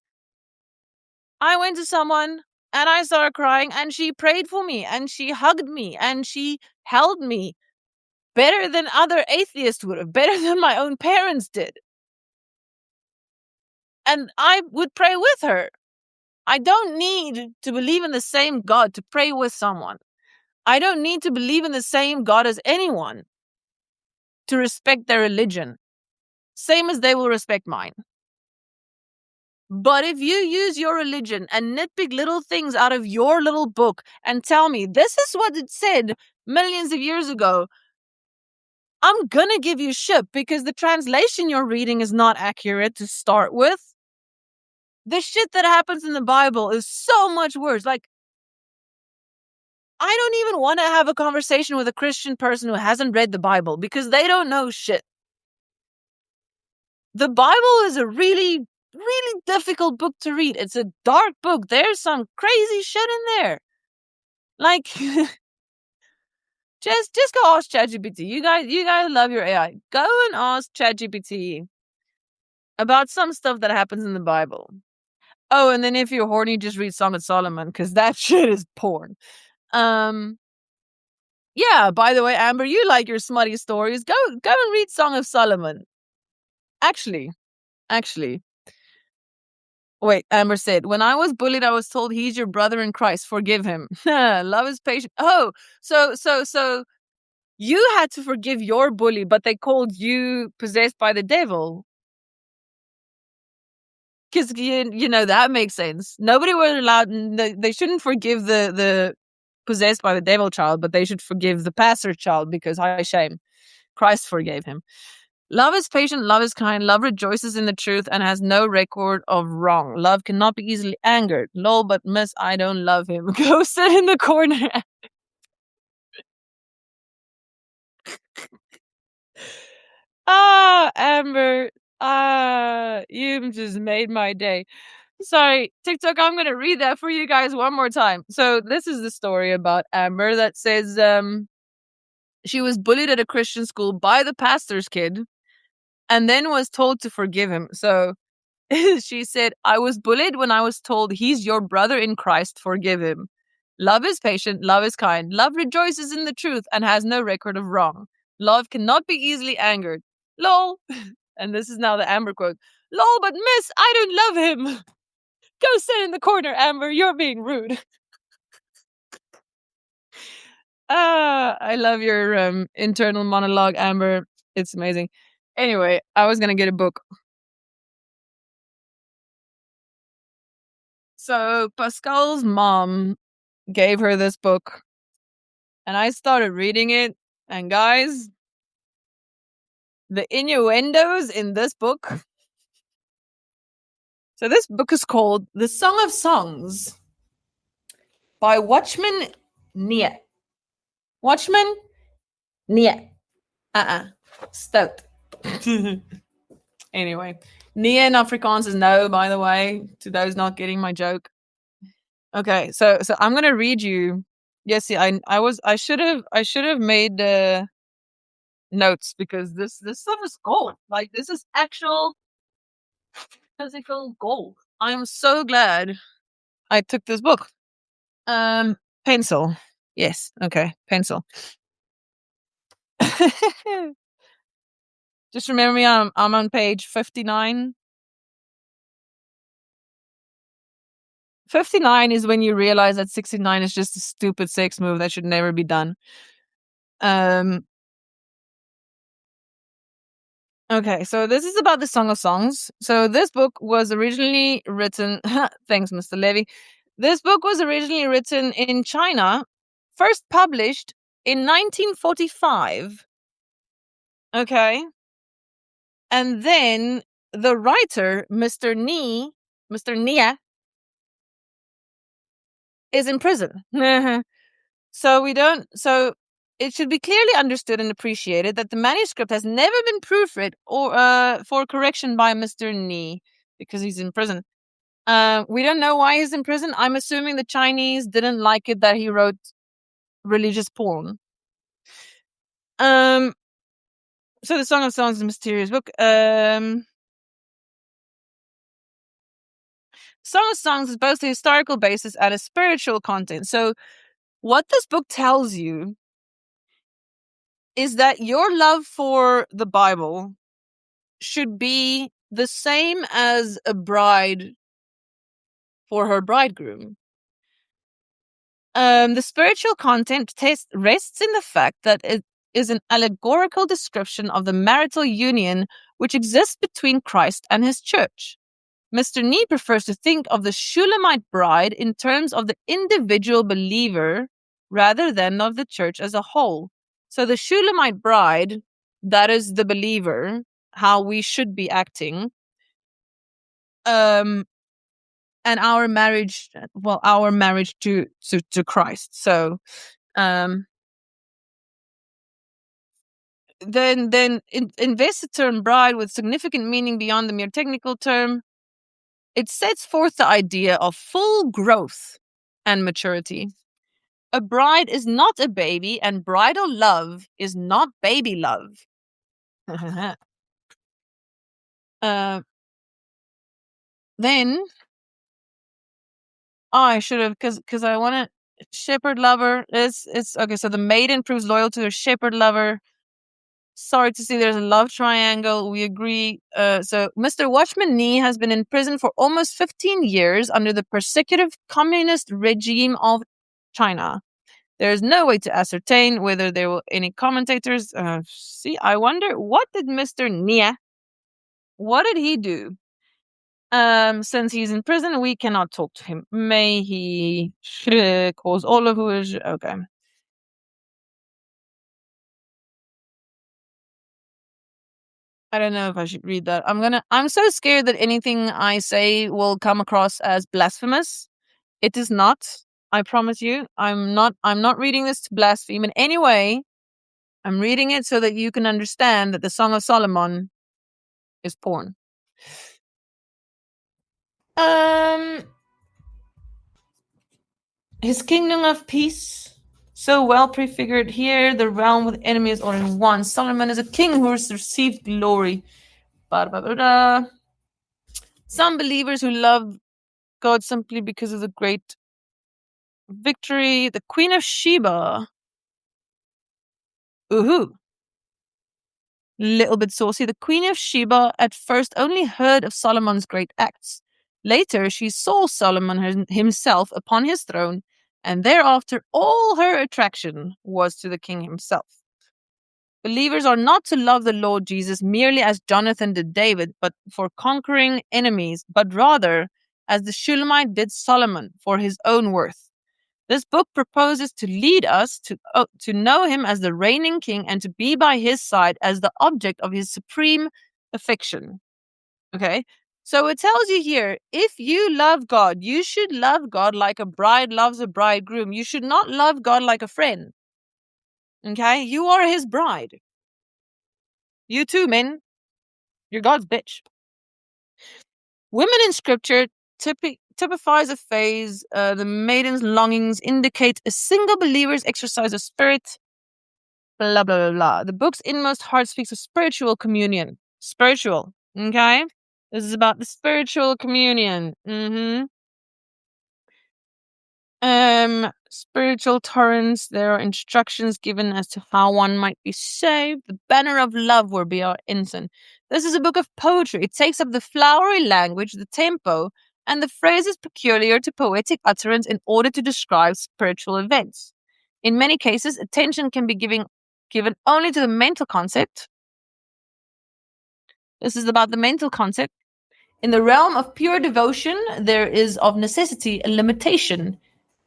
Speaker 1: I went to someone and I started crying, and she prayed for me, and she hugged me, and she held me. Better than other atheists would have, better than my own parents did. And I would pray with her. I don't need to believe in the same God to pray with someone. I don't need to believe in the same God as anyone to respect their religion, same as they will respect mine. But if you use your religion and nitpick little things out of your little book and tell me this is what it said millions of years ago, I'm gonna give you shit because the translation you're reading is not accurate to start with. The shit that happens in the Bible is so much worse. Like, I don't even want to have a conversation with a Christian person who hasn't read the Bible because they don't know shit. The Bible is a really, really difficult book to read. It's a dark book. There's some crazy shit in there. Like, just go ask ChatGPT. You guys love your AI. Go and ask ChatGPT about some stuff that happens in the Bible. Oh, and then if you're horny, just read Song of Solomon because that shit is porn. Yeah. By the way, Amber, you like your smutty stories. Go and read Song of Solomon. Actually, wait. Amber said, "When I was bullied, I was told he's your brother in Christ. Forgive him. Love is patient." Oh, so you had to forgive your bully, but they called you possessed by the devil. Because you know that makes sense. Nobody was allowed. They shouldn't forgive the possessed by the devil child, but they should forgive the pastor child because high shame. Christ forgave him. Love is patient. Love is kind. Love rejoices in the truth and has no record of wrong. Love cannot be easily angered. Lol, but miss, I don't love him. Go sit in the corner. Amber. You just made my day. Sorry, TikTok, I'm going to read that for you guys one more time. So this is the story about Amber that says she was bullied at a Christian school by the pastor's kid and then was told to forgive him. So she said, I was bullied when I was told he's your brother in Christ, forgive him. Love is patient, love is kind, love rejoices in the truth and has no record of wrong. Love cannot be easily angered. Lol. And this is now the Amber quote. Lol, but miss, I don't love him. Go sit in the corner, Amber. You're being rude. I love your internal monologue, Amber. It's amazing. Anyway, I was going to get a book. So Pascal's mom gave her this book. And I started reading it. And guys, the innuendos in this book. So this book is called The Song of Songs by Watchman Nieu. Watchman Nieu. Stout. Anyway, Nieu in Afrikaans is no, by the way, to those not getting my joke. Okay, so I'm gonna read you. Yes, see, I should have made notes because this stuff is gold. Like this is actual physical gold. I'm so glad I took this book. Pencil. Yes, okay, pencil. Just remember me, I'm on page 59. 59 is when you realize that 69 is just a stupid sex move that should never be done. Okay, so this is about the Song of Songs. So this book was originally written thanks, Mr. Levy. This book was originally written in China, first published in 1945. Okay. And then the writer, Mr. Nieu, is in prison. So it should be clearly understood and appreciated that the manuscript has never been proofread or for correction by Mr. Nieu because he's in prison. We don't know why he's in prison. I'm assuming the Chinese didn't like it that he wrote religious porn. So the Song of Songs is a mysterious book. Song of Songs is both a historical basis and a spiritual content. So what this book tells you is that your love for the Bible should be the same as a bride for her bridegroom. The spiritual content rests in the fact that it is an allegorical description of the marital union which exists between Christ and his church. Mr. Nieu prefers to think of the Shulamite bride in terms of the individual believer rather than of the church as a whole. So the Shulamite bride That is the believer, how we should be acting. Um, and our marriage, our marriage to Christ. So, um, then invest the term bride with significant meaning beyond the mere technical term. It sets forth the idea of full growth and maturity. A bride is not a baby, and bridal love is not baby love. uh, then I should have, because I want to. Shepherd lover is it's okay. So the maiden proves loyal to her shepherd lover. Sorry to see there's a love triangle. We agree. So Mr. Watchman Nee has been in prison for almost 15 years under the persecutive communist regime of China. There is no way to ascertain whether there were any commentators. See, I wonder, what did Mr. Nie, what did he do? Since he's in prison, we cannot talk to him. May he cause all of who is okay. I don't know if I should read that. I'm so scared that anything I say will come across as blasphemous. It is not. I promise you. I'm not reading this to blaspheme in any way. I'm reading it so that you can understand that the Song of Solomon is porn. Um his kingdom of peace, so well prefigured here, the realm with enemies all in one. Solomon is a king who has received glory. Some believers who love God simply because of the great victory. The Queen of Sheba. Ooh. Little bit saucy. The Queen of Sheba at first only heard of Solomon's great acts. Later, she saw Solomon himself upon his throne, and thereafter all her attraction was to the king himself. Believers are not to love the Lord Jesus merely as Jonathan did David, but for conquering enemies, but rather as the Shulamite did Solomon for his own worth. This book proposes to lead us to know him as the reigning king and to be by his side as the object of his supreme affection. Okay? So it tells you here, if you love God, you should love God like a bride loves a bridegroom. You should not love God like a friend. Okay? You are his bride. You too, men. You're God's bitch. Women in scripture typifies a phase. The maiden's longings indicate a single believer's exercise of spirit. Blah, blah, blah, blah. The book's inmost heart speaks of spiritual communion. Spiritual. Okay? This is about the spiritual communion. Spiritual torrents. There are instructions given as to how one might be saved. The banner of love will be our ensign. This is a book of poetry. It takes up the flowery language, the tempo, and the phrases peculiar to poetic utterance in order to describe spiritual events. In many cases, attention can be given only to the mental concept. This is about the mental concept. In the realm of pure devotion, there is of necessity a limitation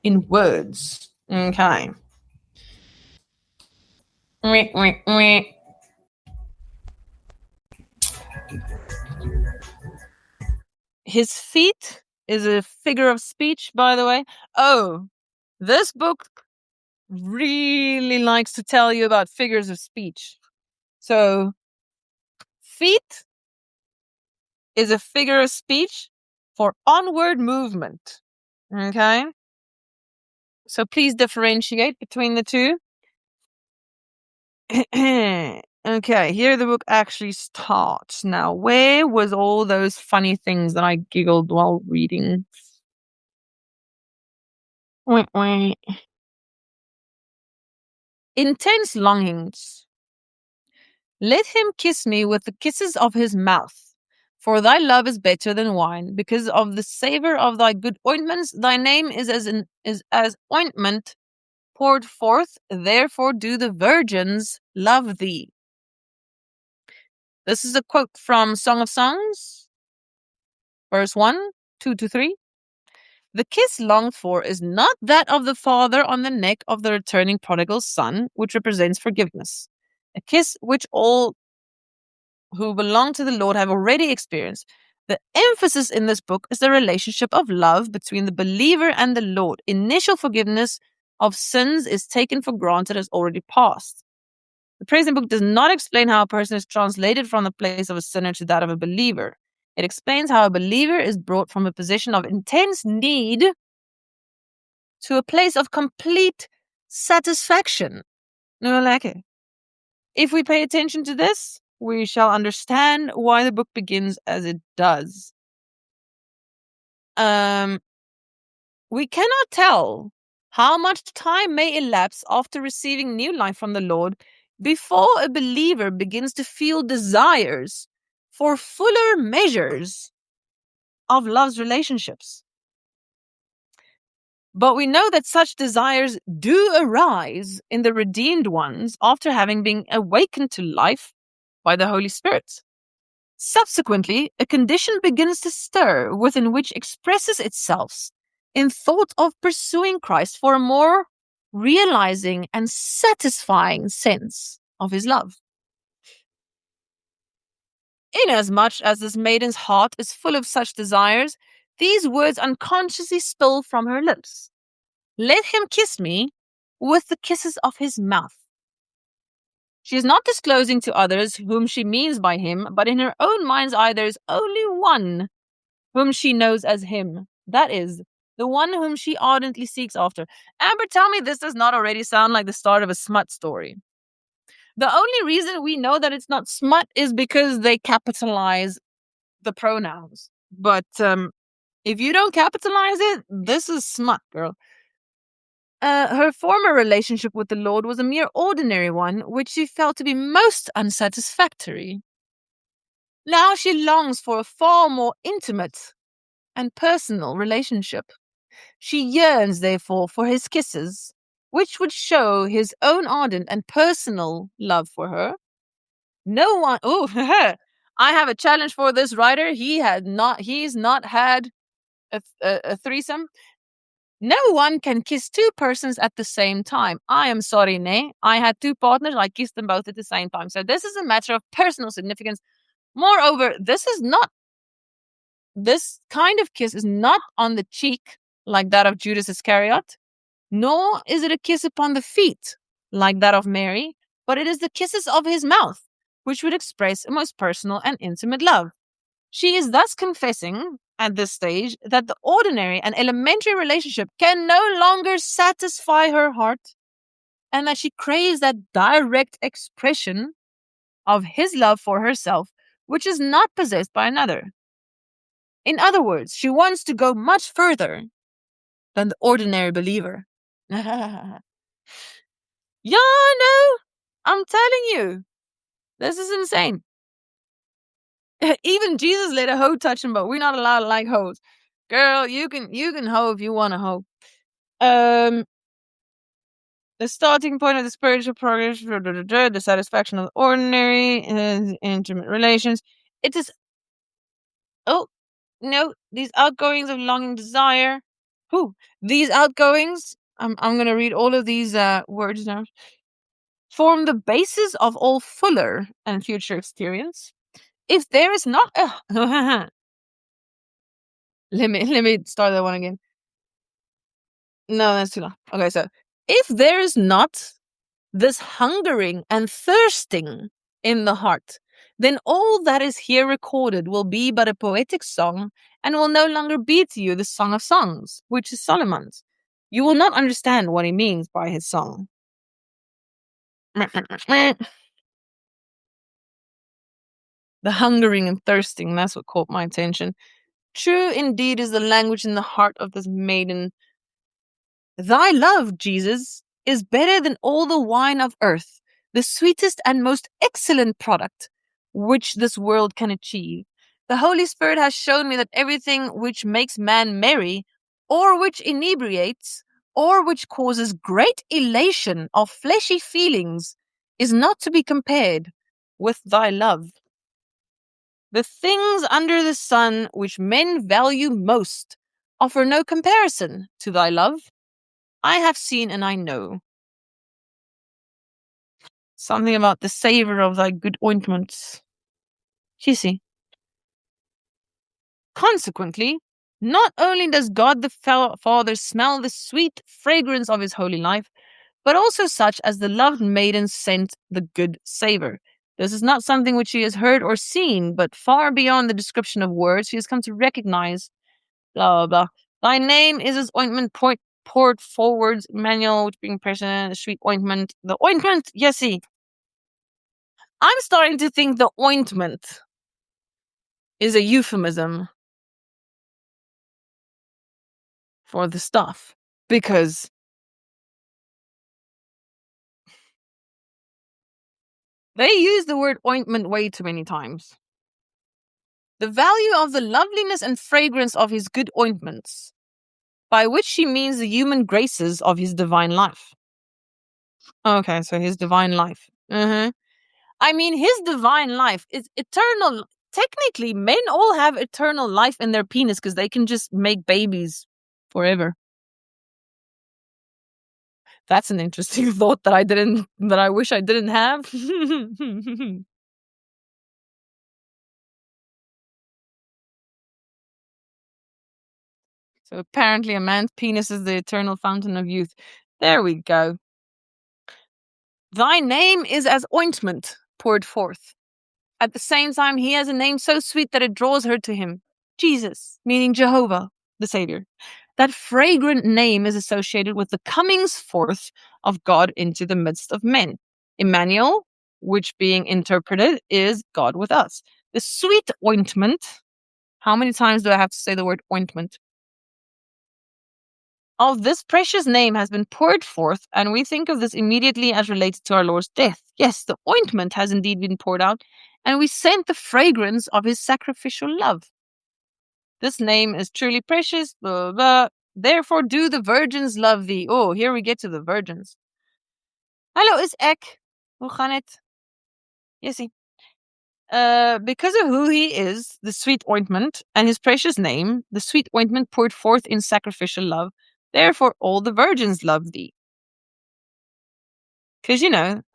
Speaker 1: in words. Okay. His feet is a figure of speech, by the way. Oh, this book really likes to tell you about figures of speech. So, feet is a figure of speech for onward movement. Okay? So please differentiate between the two. Okay, here the book actually starts. Now, where was all those funny things that I giggled while reading? Wait. Intense longings. Let him kiss me with the kisses of his mouth. For thy love is better than wine, because of the savor of thy good ointments. Thy name is as ointment poured forth. Therefore do the virgins love thee. This is a quote from Song of Songs, verse 1, 2 to 3. The kiss longed for is not that of the father on the neck of the returning prodigal son, which represents forgiveness. a kiss which all who belong to the Lord have already experienced. The emphasis in this book is the relationship of love between the believer and the Lord. Initial forgiveness of sins is taken for granted as already past. The present book does not explain how a person is translated from the place of a sinner to that of a believer. It explains how a believer is brought from a position of intense need to a place of complete satisfaction. No, like it. If we pay attention to this, we shall understand why the book begins as it does. We cannot tell how much time may elapse after receiving new life from the Lord before a believer begins to feel desires for fuller measures of love's relationships. But we know that such desires do arise in the redeemed ones after having been awakened to life by the Holy Spirit. Subsequently, a condition begins to stir within which expresses itself in thought of pursuing Christ for a more realizing and satisfying sense of his love. Inasmuch as this maiden's heart is full of such desires, these words unconsciously spill from her lips. Let him kiss me with the kisses of his mouth. She is not disclosing to others whom she means by him, but in her own mind's eye there is only one whom she knows as him. That is, the one whom she ardently seeks after. Amber, tell me this does not already sound like the start of a smut story. The only reason we know that it's not smut is because they capitalize the pronouns. But if you don't capitalize it, this is smut, girl. Her former relationship with the Lord was a mere ordinary one, which she felt to be most unsatisfactory. Now she longs for a far more intimate and personal relationship. She yearns, therefore, for his kisses, which would show his own ardent and personal love for her. No one. Oh, I have a challenge for this writer. He's not had a threesome. No one can kiss two persons at the same time. I am sorry, nay. I had two partners. I kissed them both at the same time. So this is a matter of personal significance. Moreover, this kind of kiss is not on the cheek like that of Judas Iscariot, nor is it a kiss upon the feet like that of Mary, but it is the kisses of his mouth, which would express a most personal and intimate love. She is thus confessing at this stage that the ordinary and elementary relationship can no longer satisfy her heart, and that she craves that direct expression of his love for herself, which is not possessed by another. In other words, she wants to go much further than the ordinary believer. Yeah, no, I'm telling you, this is insane. Even Jesus let a hoe touch him, but we're not allowed to like hoes. Girl, you can hoe if you want to hoe. The starting point of the spiritual progress, the satisfaction of the ordinary, intimate relations. It is. Oh no, these outgoings of longing desire. These outgoings. I'm gonna read all of these words now. Form the basis of all fuller and future experience. If there is not a let me start that one again. No, that's too long. Okay, so if there is not this hungering and thirsting in the heart, then all that is here recorded will be but a poetic song and will no longer be to you the Song of Songs, which is Solomon's. You will not understand what he means by his song. The hungering and thirsting, that's what caught my attention. True indeed is the language in the heart of this maiden. Thy love, Jesus, is better than all the wine of earth, the sweetest and most excellent product which this world can achieve. The Holy Spirit has shown me that everything which makes man merry, or which inebriates, or which causes great elation of fleshy feelings, is not to be compared with thy love. The things under the sun which men value most offer no comparison to thy love. I have seen and I know. Something about the savor of thy good ointments. You see. Consequently, not only does God the Father smell the sweet fragrance of his holy life, but also such as the loved maiden scent the good savor. This is not something which she has heard or seen, but far beyond the description of words, she has come to recognize. Blah, blah, blah. Thy name is as ointment poured forwards, Emmanuel, which being present, sweet ointment. The ointment, yes, see. I'm starting to think the ointment is a euphemism for the stuff. Because they use the word ointment way too many times. The value of the loveliness and fragrance of his good ointments, by which she means the human graces of his divine life. Okay, so his divine life. I mean, his divine life is eternal. Technically, men all have eternal life in their penis because they can just make babies forever. That's an interesting thought that I wish I didn't have. So apparently a man's penis is the eternal fountain of youth. There we go. Thy name is as ointment poured forth. At the same time, he has a name so sweet that it draws her to him. Jesus, meaning Jehovah, the Savior. That fragrant name is associated with the comings forth of God into the midst of men. Emmanuel, which being interpreted is God with us. The sweet ointment. How many times do I have to say the word ointment? Of this precious name has been poured forth, and we think of this immediately as related to our Lord's death. Yes, the ointment has indeed been poured out, and we scent the fragrance of his sacrificial love. This name is truly precious, blah, blah, blah. Therefore do the virgins love thee. Oh, here we get to the virgins. Hallo, is ek. Hoe gaan het? Yesie. Because of who he is, the sweet ointment, and his precious name, the sweet ointment poured forth in sacrificial love. Therefore all the virgins love thee. Because,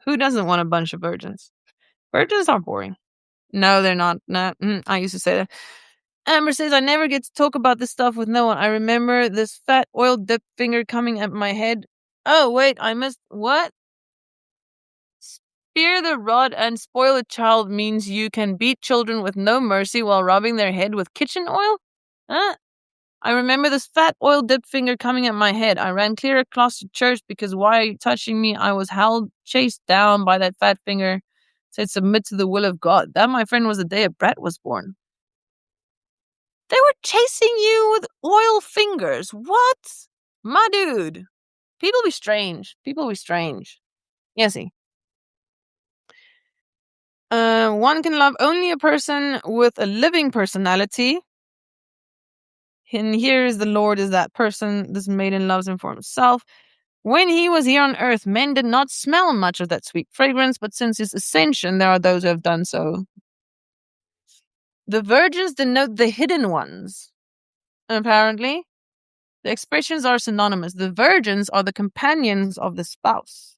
Speaker 1: who doesn't want a bunch of virgins? Virgins are boring. No, they're not. No, I used to say that. Amber says, I never get to talk about this stuff with no one. I remember this fat oil dip finger coming at my head. Oh, wait, I missed. What? Spear the rod and spoil a child means you can beat children with no mercy while rubbing their head with kitchen oil? Huh? I remember this fat oil dip finger coming at my head. I ran clear across the church because why are you touching me? I was chased down by that fat finger. Said submit to the will of God. That, my friend, was the day a brat was born. They were chasing you with oil fingers. What? My dude. People be strange. Yesy. One can love only a person with a living personality. And here is the Lord is that person. This maiden loves him for himself. When he was here on earth, men did not smell much of that sweet fragrance, but since his ascension, there are those who have done so. The virgins denote the hidden ones. Apparently, the expressions are synonymous. The virgins are the companions of the spouse.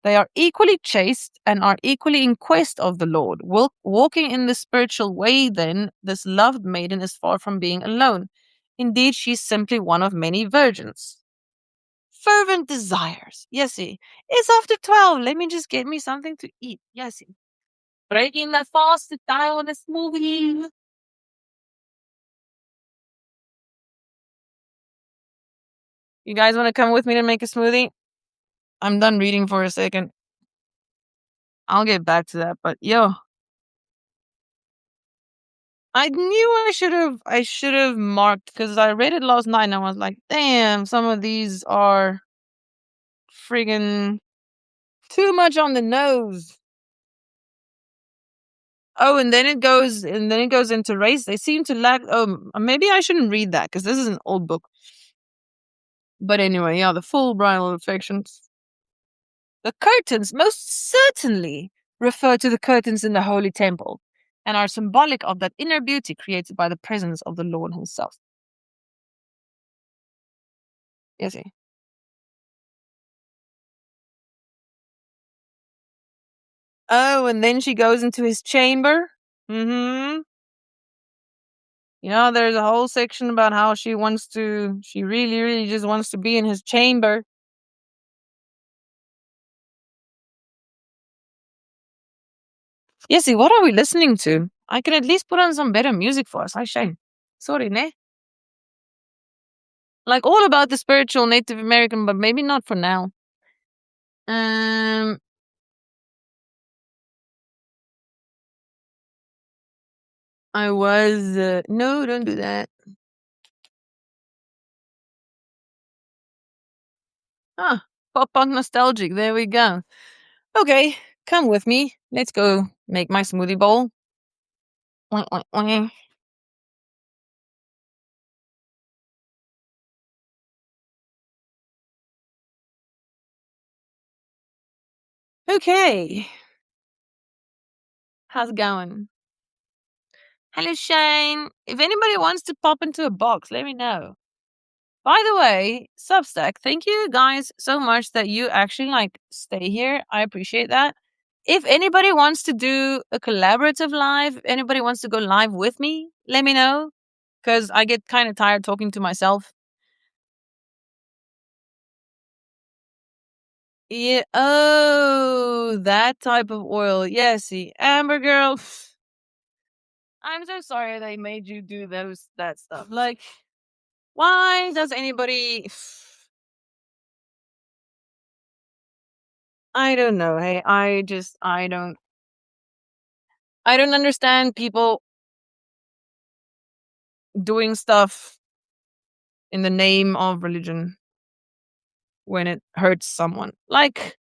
Speaker 1: They are equally chaste and are equally in quest of the Lord. Walking in the spiritual way, then, this loved maiden is far from being alone. Indeed, she's simply one of many virgins. Fervent desires. Yesy. It's after 12. Let me just get me something to eat. Yesy. Breaking the fast to die on this movie. You guys want to come with me to make a smoothie? I'm done reading for a second. I'll get back to that, but yo. I knew I should have marked because I read it last night and I was like, damn, some of these are friggin' too much on the nose. Oh, and then it goes into race. They seem to lack. Oh, maybe I shouldn't read that because this is an old book. But anyway, yeah, the full bridal affections. The curtains most certainly refer to the curtains in the holy temple and are symbolic of that inner beauty created by the presence of the Lord himself. Yes, Oh, and then she goes into his chamber. Mm-hmm. You know, there's a whole section about how she really, really just wants to be in his chamber. Yesy, what are we listening to? I can at least put on some better music for us. I shame. Sorry, ne? Like all about the spiritual Native American, but maybe not for now. Um, I was no, don't do that. Ah, pop punk nostalgic. There we go. Okay, come with me. Let's go make my smoothie bowl. Oink, oink, oink. Okay, how's it going? Hello, Shane. If anybody wants to pop into a box, let me know. By the way, Substack, thank you guys so much that you actually like stay here. I appreciate that. If anybody wants to do a collaborative live, anybody wants to go live with me, let me know. Because I get kind of tired talking to myself. Yeah. Oh, that type of oil. Yeah, see, Amber girl. I'm so sorry they made you do that stuff. Like, why does anybody I don't know. Hey, I don't understand people doing stuff in the name of religion when it hurts someone. Like,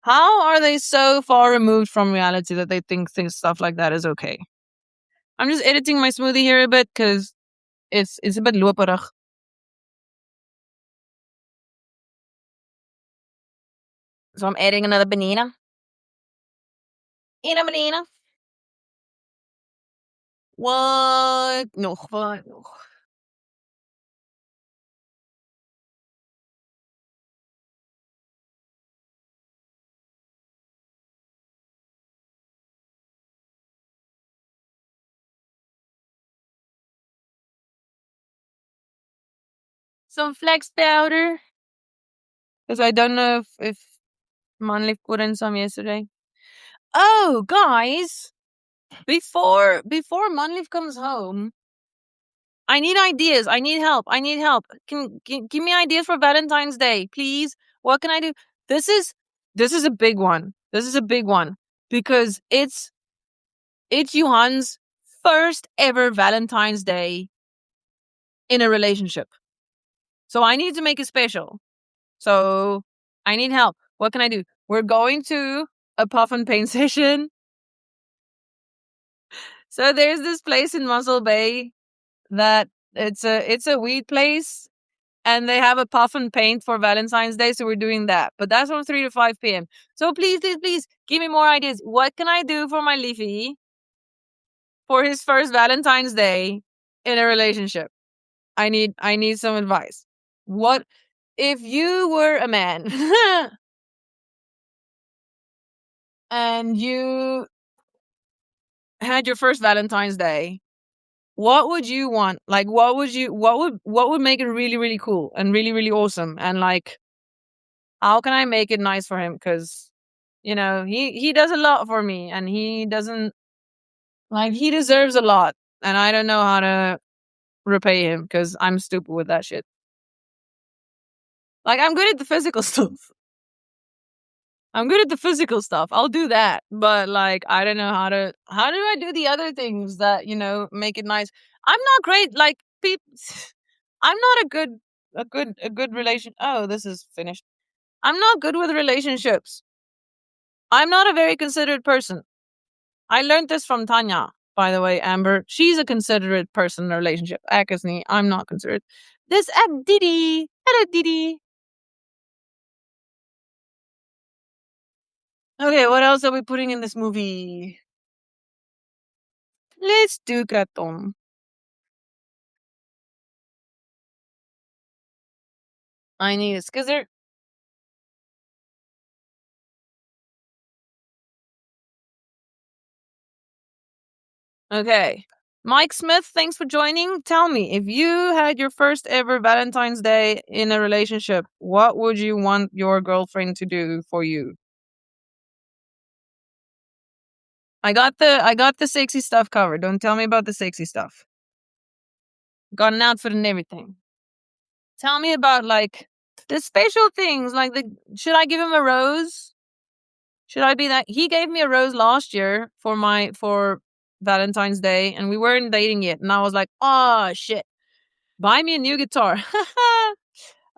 Speaker 1: how are they so far removed from reality that they think things stuff like that is okay? I'm just editing my smoothie here a bit because it's a bit loperig. So I'm adding another banana. In a banana. What? Nog wat? Nog. Some flex powder. Because I don't know if Manlif put in some yesterday. Oh, guys. Before Manlif comes home, I need ideas. I need help. I need help. Give me ideas for Valentine's Day, please. What can I do? This is this is a big one. This is a big one because it's Johan's first ever Valentine's Day in a relationship. So I need to make it special. So I need help. What can I do? We're going to a puff and paint session. So there's this place in Muscle Bay that it's a weed place and they have a puff and paint for Valentine's Day, so we're doing that. But that's from 3 to 5 p.m. So please, please, please give me more ideas. What can I do for my Leafy for his first Valentine's Day in a relationship? I need some advice. What if you were a man and you had your first Valentine's Day? What would you want? Like what would make it really, really cool and really, really awesome? And like how can I make it nice for him? Because he does a lot for me, and he doesn't like he deserves a lot, and I don't know how to repay him because I'm stupid with that shit. Like I'm good at the physical stuff. I'm good at the physical stuff. I'll do that, but like I don't know how do I do the other things that make it nice. I'm not great. Like people, I'm not a good relation. Oh, this is finished. I'm not good with relationships. I'm not a very considerate person. I learned this from Tanya, by the way, Amber. She's a considerate person in a relationship. Akasni, I'm not considerate. This at Didi. Hello, Didi. Okay, what else are we putting in this movie? Let's do Kratom. I need a skizzer. Okay. Mike Smith, thanks for joining. Tell me, if you had your first ever Valentine's Day in a relationship, what would you want your girlfriend to do for you? I got the sexy stuff covered. Don't tell me about the sexy stuff. Got an outfit and everything. Tell me about like the special things. Like the should I give him a rose? Should I be that? He gave me a rose last year for Valentine's Day, and we weren't dating yet. And I was like, oh shit, buy me a new guitar.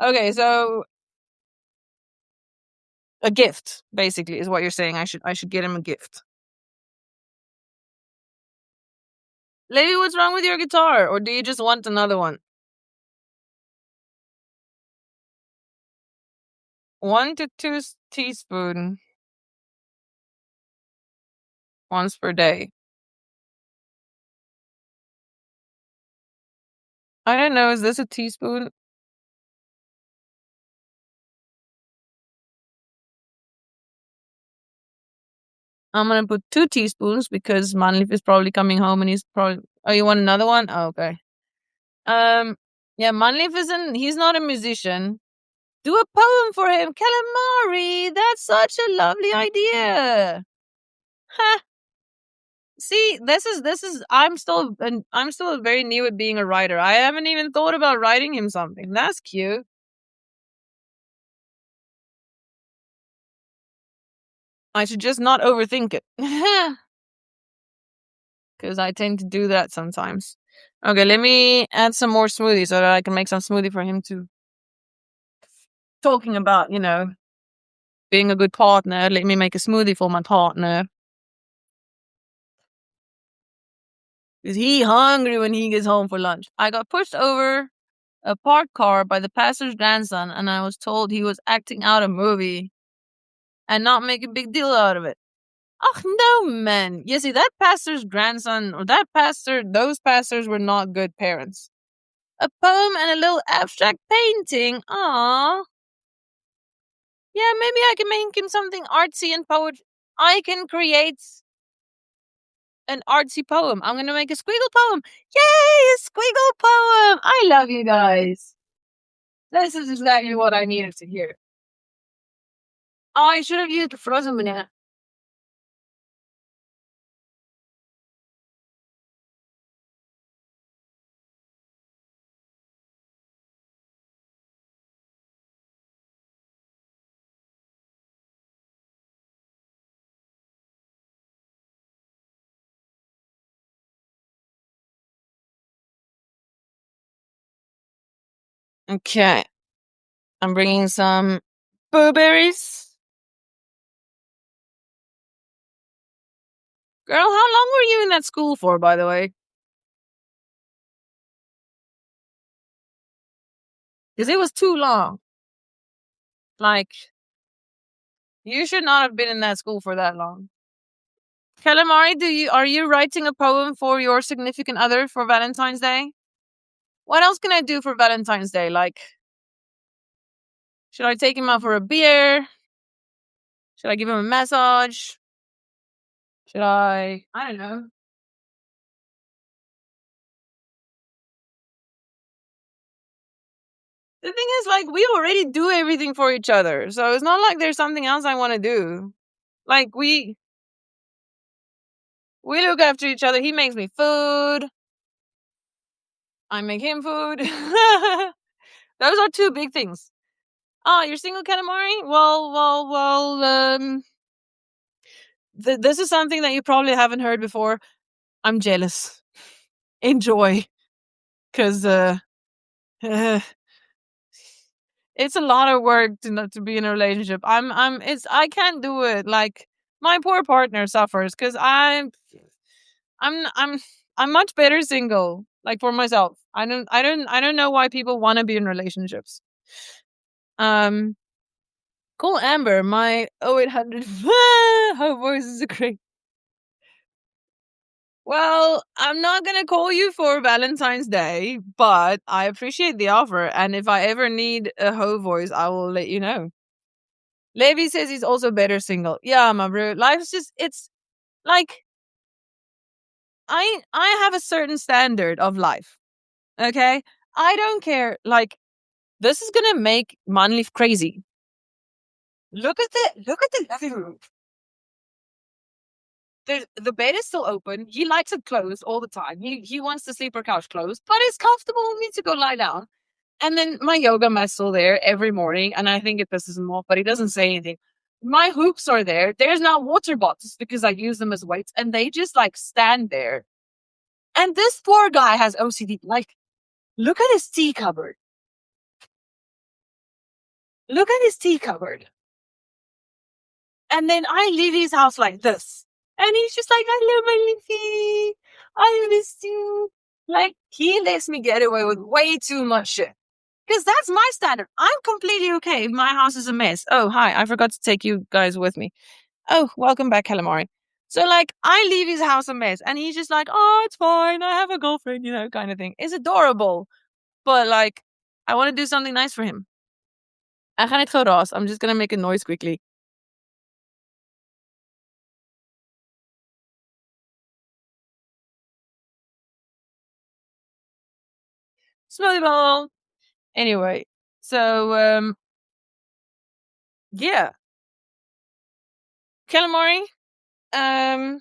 Speaker 1: Okay, so a gift basically is what you're saying. I should get him a gift. Lady, what's wrong with your guitar, or do you just want another one? 1 to 2 teaspoon once per day. I don't know. Is this a teaspoon? I'm gonna put 2 teaspoons because Manleaf is probably coming home and he's probably. Oh, you want another one? Oh, okay. Um. Yeah, Manleaf isn't. He's not a musician. Do a poem for him, calamari. That's such a lovely idea. Ha. See, this is. I'm still very new at being a writer. I haven't even thought about writing him something. That's cute. I should just not overthink it. Because I tend to do that sometimes. Okay, let me add some more smoothie so that I can make some smoothie for him too. Talking about, being a good partner, let me make a smoothie for my partner. Is he hungry when he gets home for lunch? I got pushed over a parked car by the pastor's grandson, and I was told he was acting out a movie and not make a big deal out of it. Oh, no, man. You see, that pastor's grandson, or that pastor, those pastors were not good parents. A poem and a little abstract painting. Aww. Yeah, maybe I can make him something artsy and poetry. I can create an artsy poem. I'm gonna make a squiggle poem. Yay, a squiggle poem! I love you guys. This is exactly what I needed to hear. Oh, I should have used the frozen banana. Okay, I'm bringing some blueberries. Girl, how long were you in that school for, by the way? Because it was too long. Like, you should not have been in that school for that long. Calamari, are you writing a poem for your significant other for Valentine's Day? What else can I do for Valentine's Day? Like, should I take him out for a beer? Should I give him a massage? Should I don't know. The thing is, like, we already do everything for each other. So it's not like there's something else I want to do. Like, we look after each other. He makes me food. I make him food. Those are two big things. Oh, you're single, Katamari? Well, this is something that you probably haven't heard before. I'm jealous. Enjoy. Because, it's a lot of work to not to be in a relationship. I can't do it. Like, my poor partner suffers because I'm, I'm, I'm much better single. Like, for myself. I don't know why people want to be in relationships. Um, Cool, Amber. My 0800 her voice is great. Well, I'm not gonna call you for Valentine's Day, but I appreciate the offer. And if I ever need a hoe voice, I will let you know. Levi says he's also better single. Yeah, my bro. Life's just, it's like, I have a certain standard of life. Okay? I don't care. Like, this is gonna make Manleaf crazy. Look at the living room. The bed is still open. He likes it closed all the time. He wants the sleeper couch closed, but it's comfortable for me to go lie down. And then my yoga mat's still there every morning, and I think it pisses him off, but he doesn't say anything. My hoops are there. There's now water bottles because I use them as weights, and they just like stand there. And this poor guy has OCD. Like, look at his tea cupboard. Look at his tea cupboard. And then I leave his house like this. And he's just like, I love my Leafy. I miss you. Like, he lets me get away with way too much shit. Because that's my standard. I'm completely okay if my house is a mess. Oh, hi. I forgot to take you guys with me. Oh, welcome back, calamari. So, like, I leave his house a mess. And he's just like, oh, it's fine. I have a girlfriend, kind of thing. It's adorable. But, like, I want to do something nice for him. I ga net gou raas. I'm just going to make a noise quickly. Smoothie bowl. Anyway, so yeah, calamari. Um,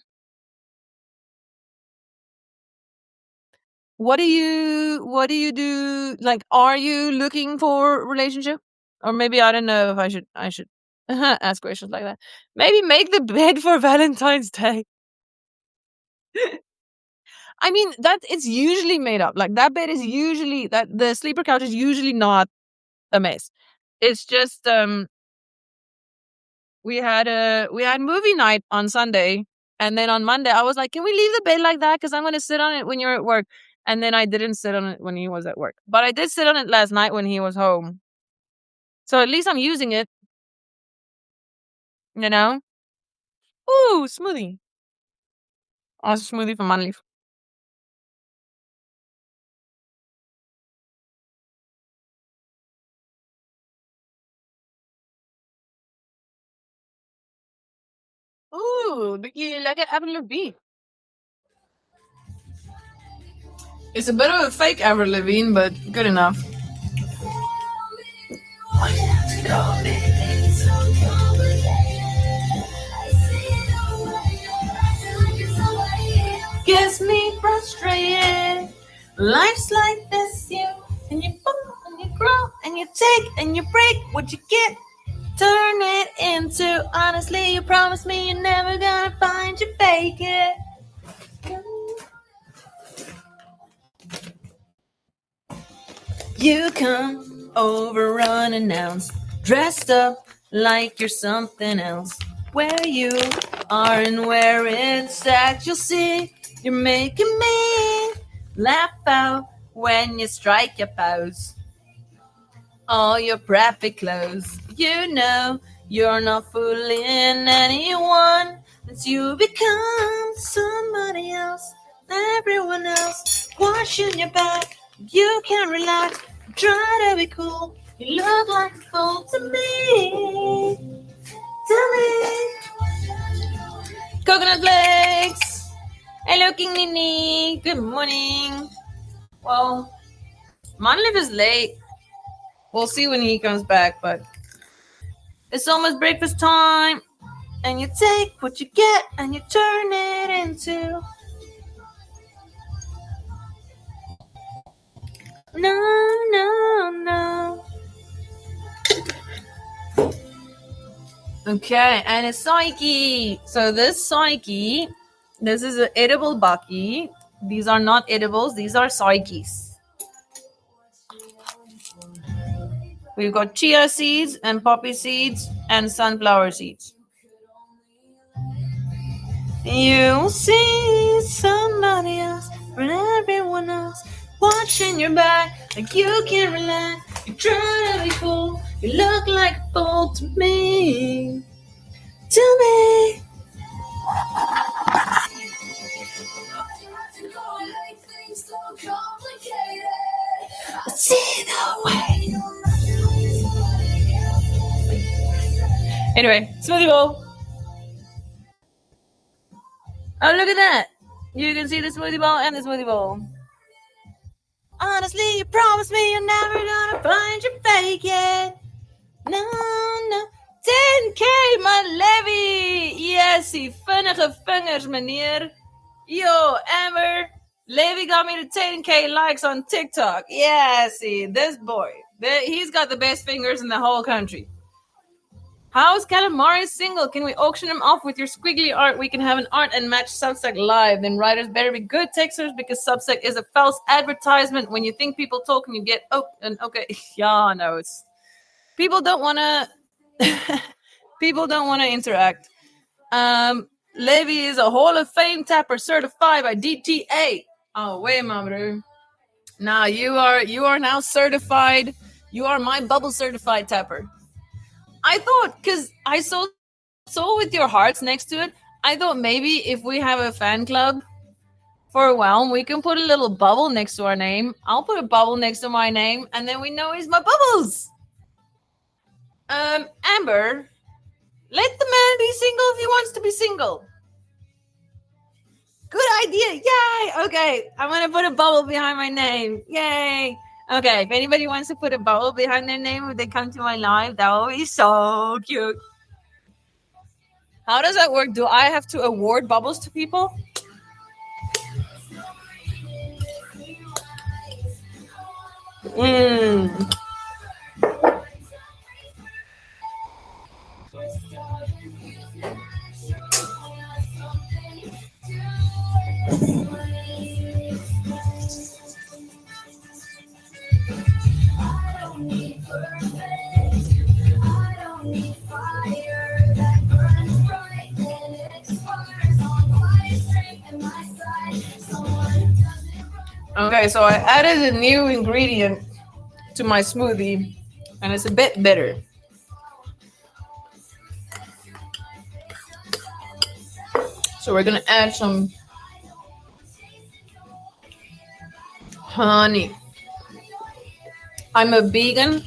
Speaker 1: what do you do? Like, are you looking for a relationship? Or maybe I don't know if I should ask questions like that. Maybe make the bed for Valentine's Day. I mean, that it's usually made up. Like, that bed is usually that the sleeper couch is usually not a mess. It's just we had movie night on Sunday, and then on Monday I was like, "Can we leave the bed like that? Because I'm gonna sit on it when you're at work." And then I didn't sit on it when he was at work, but I did sit on it last night when he was home. So at least I'm using it, you know. Ooh, smoothie! Also smoothie from Manleaf. Ooh, you like it, Avril Lavigne. It's a bit of a fake Avril Lavigne, but good enough. Gets me frustrated. Life's like this, and you fall and you grow and you take and you break what you get. Turn it into honestly. You promised me you're never gonna find you fake it. You come over unannounced, dressed up like you're something else. Where you are and where it's at, you'll see you're making me laugh out when you strike your pose. All your preppy clothes, you're not fooling anyone. Since you become somebody else, everyone else washing your back. You can't relax, try to be cool. You look like a fool to me. Tell me. Coconut flakes. Hello, King Nini. Good morning. Well, Manleaf is late. We'll see when he comes back, but it's almost breakfast time. And you take what you get and you turn it into. No. Okay, and it's Psyche. So this Psyche, this is an edible Bucky. These are not edibles, these are Psyches. We've got chia seeds and poppy seeds and sunflower seeds. You'll see somebody else from everyone else watching your back like you can't relax. You try to be cool, you look like a fool to me. Tell me. See the way. Anyway, smoothie bowl. Oh, look at that. You can see the smoothie bowl and the smoothie bowl. Honestly, you promised me you're never gonna find your fake yet. No, no. 10k, my Levy! Yes, vinnige vingers, meneer. Yo, Amber. Levy got me to 10k likes on TikTok. Yeah, see, this boy. He's got the best fingers in the whole country. How's Calamari single? Can we auction him off with your squiggly art? We can have an art and match Substack live. Then writers better be good texters because Substack is a false advertisement. When you think people talk and you get okay. Yeah, no, it's people don't wanna people don't wanna interact. Levy is a Hall of Fame tapper certified by DTA. Oh wait, my bro. Now you are now certified. You are my bubble certified tapper. I thought because I saw with your hearts next to it, I thought maybe if we have a fan club for a whelm, we can put a little bubble next to our name. I'll put a bubble next to my name, and then we know he's my bubbles. Amber, let the man be single if he wants to be single. Good idea. Yay. Okay. I'm going to put a bubble behind my name. Yay. Okay. If anybody wants to put a bubble behind their name when they come to my live, that will be so cute. How does that work? Do I have to award bubbles to people? Okay, so I added a new ingredient to my smoothie, and it's a bit bitter. So we're gonna add some honey. I'm a vegan.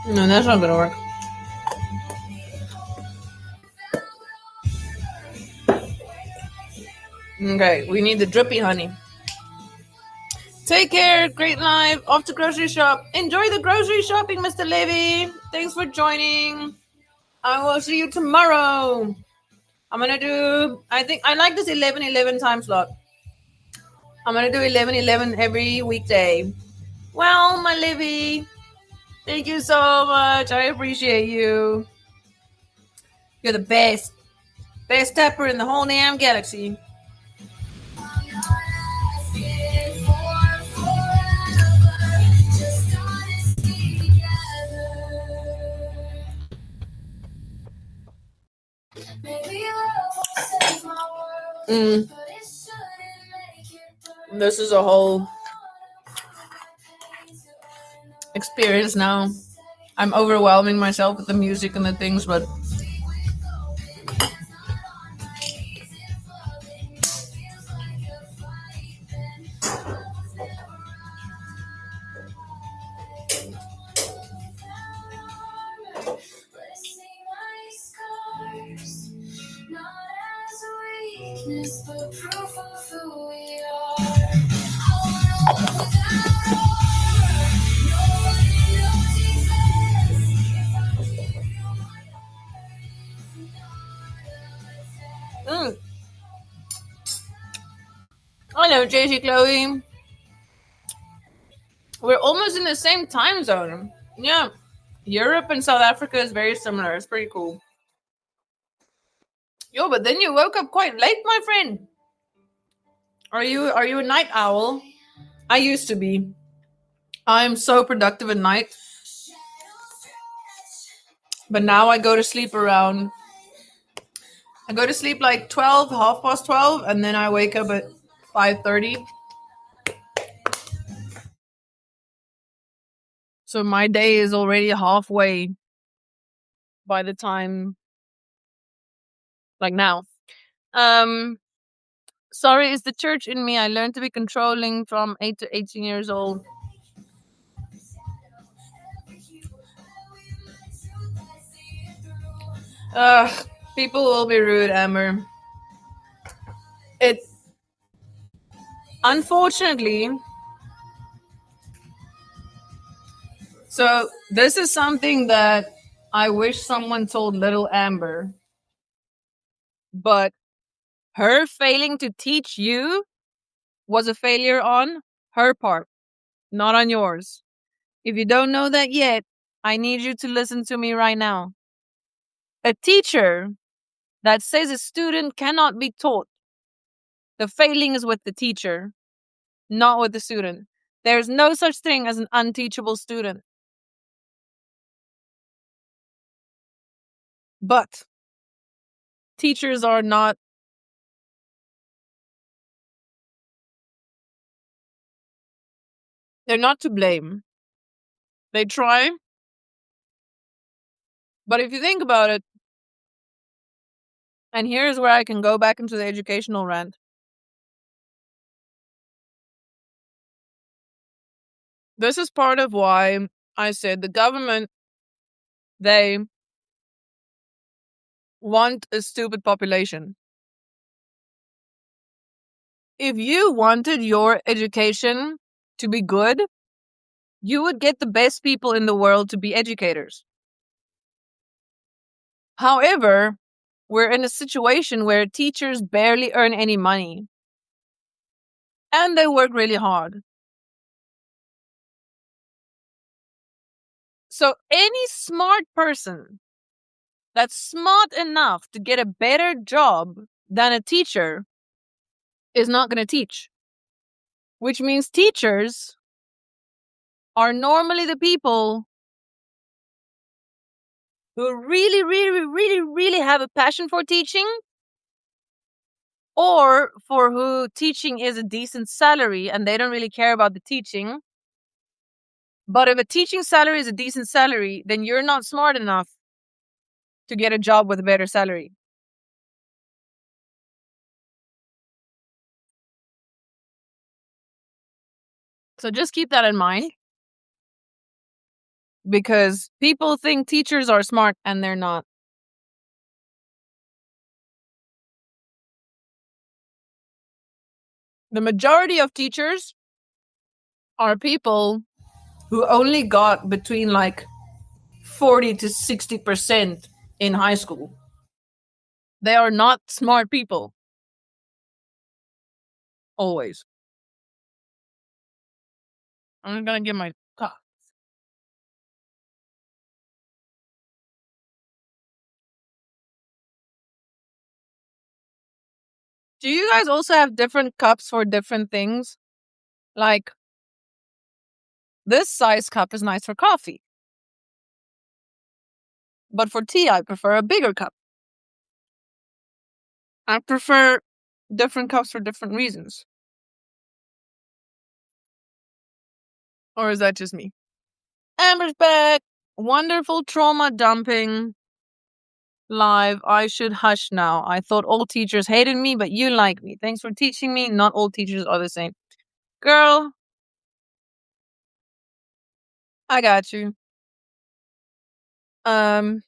Speaker 1: No, that's not gonna work. Okay, we need the drippy honey. Take care. Great live. Off to grocery shop. Enjoy the grocery shopping, Mr. Levy. Thanks for joining. I will see you tomorrow. I'm gonna do. I think I like this 11:11 time slot. I'm gonna do 11:11 every weekday. Well, my Levy, thank you so much. I appreciate you. You're the best. Best tapper in the whole damn galaxy. This is a whole experience now. I'm overwhelming myself with the music and the things, but Hello, JC Chloe. We're almost in the same time zone. Yeah. Europe and South Africa is very similar. It's pretty cool. Yo, but then you woke up quite late, my friend. Are you a night owl? I used to be. I'm so productive at night. But now I go to sleep like 12, 12:30, and then I wake up at 5:30. So my day is already halfway by the time like now. Sorry, it's the church in me. I learned to be controlling from 8 to 18 years old. Ugh, people will be rude, Amber. It unfortunately. So this is something that I wish someone told little Amber, but her failing to teach you was a failure on her part, not on yours. If you don't know that yet, I need you to listen to me right now. A teacher that says a student cannot be taught, the failing is with the teacher, not with the student. There's no such thing as an unteachable student. But teachers are not, they're not to blame. They try, but if you think about it, and here's where I can go back into the educational rant. This is part of why I said the government, they want a stupid population. If you wanted your education to be good, you would get the best people in the world to be educators. However, we're in a situation where teachers barely earn any money and they work really hard. So, any smart person that's smart enough to get a better job than a teacher is not going to teach, which means teachers are normally the people who really, really, really, really have a passion for teaching, or for who teaching is a decent salary and they don't really care about the teaching. But if a teaching salary is a decent salary, then you're not smart enough to get a job with a better salary. So just keep that in mind, because people think teachers are smart and they're not. The majority of teachers are people who only got between like 40 to 60% in high school. They are not smart people. Always. I'm gonna get my cup. Do you guys also have different cups for different things? Like, this size cup is nice for coffee. But for tea, I prefer a bigger cup. I prefer different cups for different reasons. Or is that just me? Amber's back. Wonderful trauma dumping live. I should hush now. I thought all teachers hated me, but you like me. Thanks for teaching me. Not all teachers are the same. Girl, I got you. Um,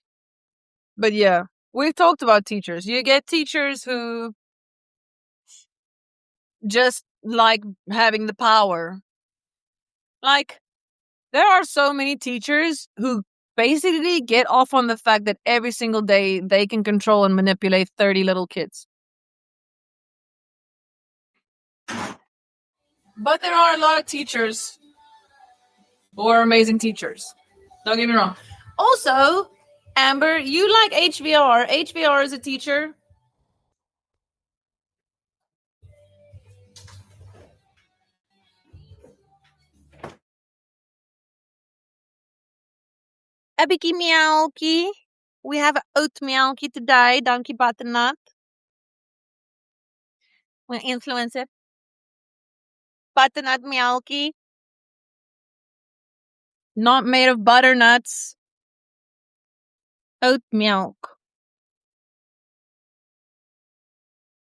Speaker 1: but yeah, we've talked about teachers. You get teachers who just like having the power. Like, there are so many teachers who basically get off on the fact that every single day they can control and manipulate 30 little kids. But there are a lot of teachers who are amazing teachers. Don't get me wrong. Also, Amber, you like HVR. HVR is a teacher. A biggie meowkie. We have oat meowkie today. Donkey butternut. We'll influence it. Butternut meowkie. Not made of butternuts. Oat milk.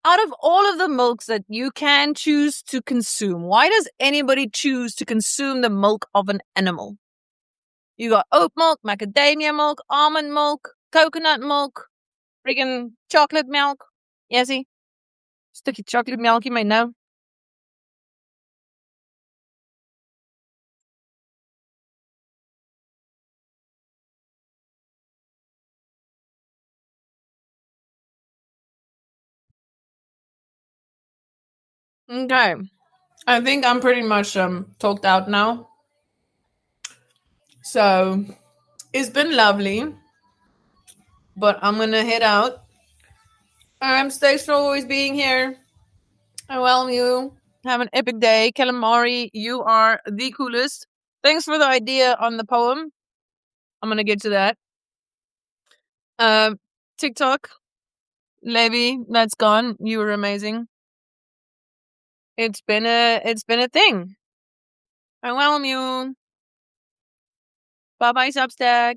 Speaker 1: Out of all of the milks that you can choose to consume, why does anybody choose to consume the milk of an animal? You got oat milk, macadamia milk, almond milk, coconut milk, freaking chocolate milk. Jessie, stukje chocolate melk in my nou. Okay. I think I'm pretty much talked out now. So it's been lovely, but I'm gonna head out. Thanks for always being here. I welcome you. Have an epic day. Calamari, you are the coolest. Thanks for the idea on the poem. I'm gonna get to that. Um, TikTok, Levy, that's gone. You were amazing. It's been a thing. I welcome you. Bye bye, Substack.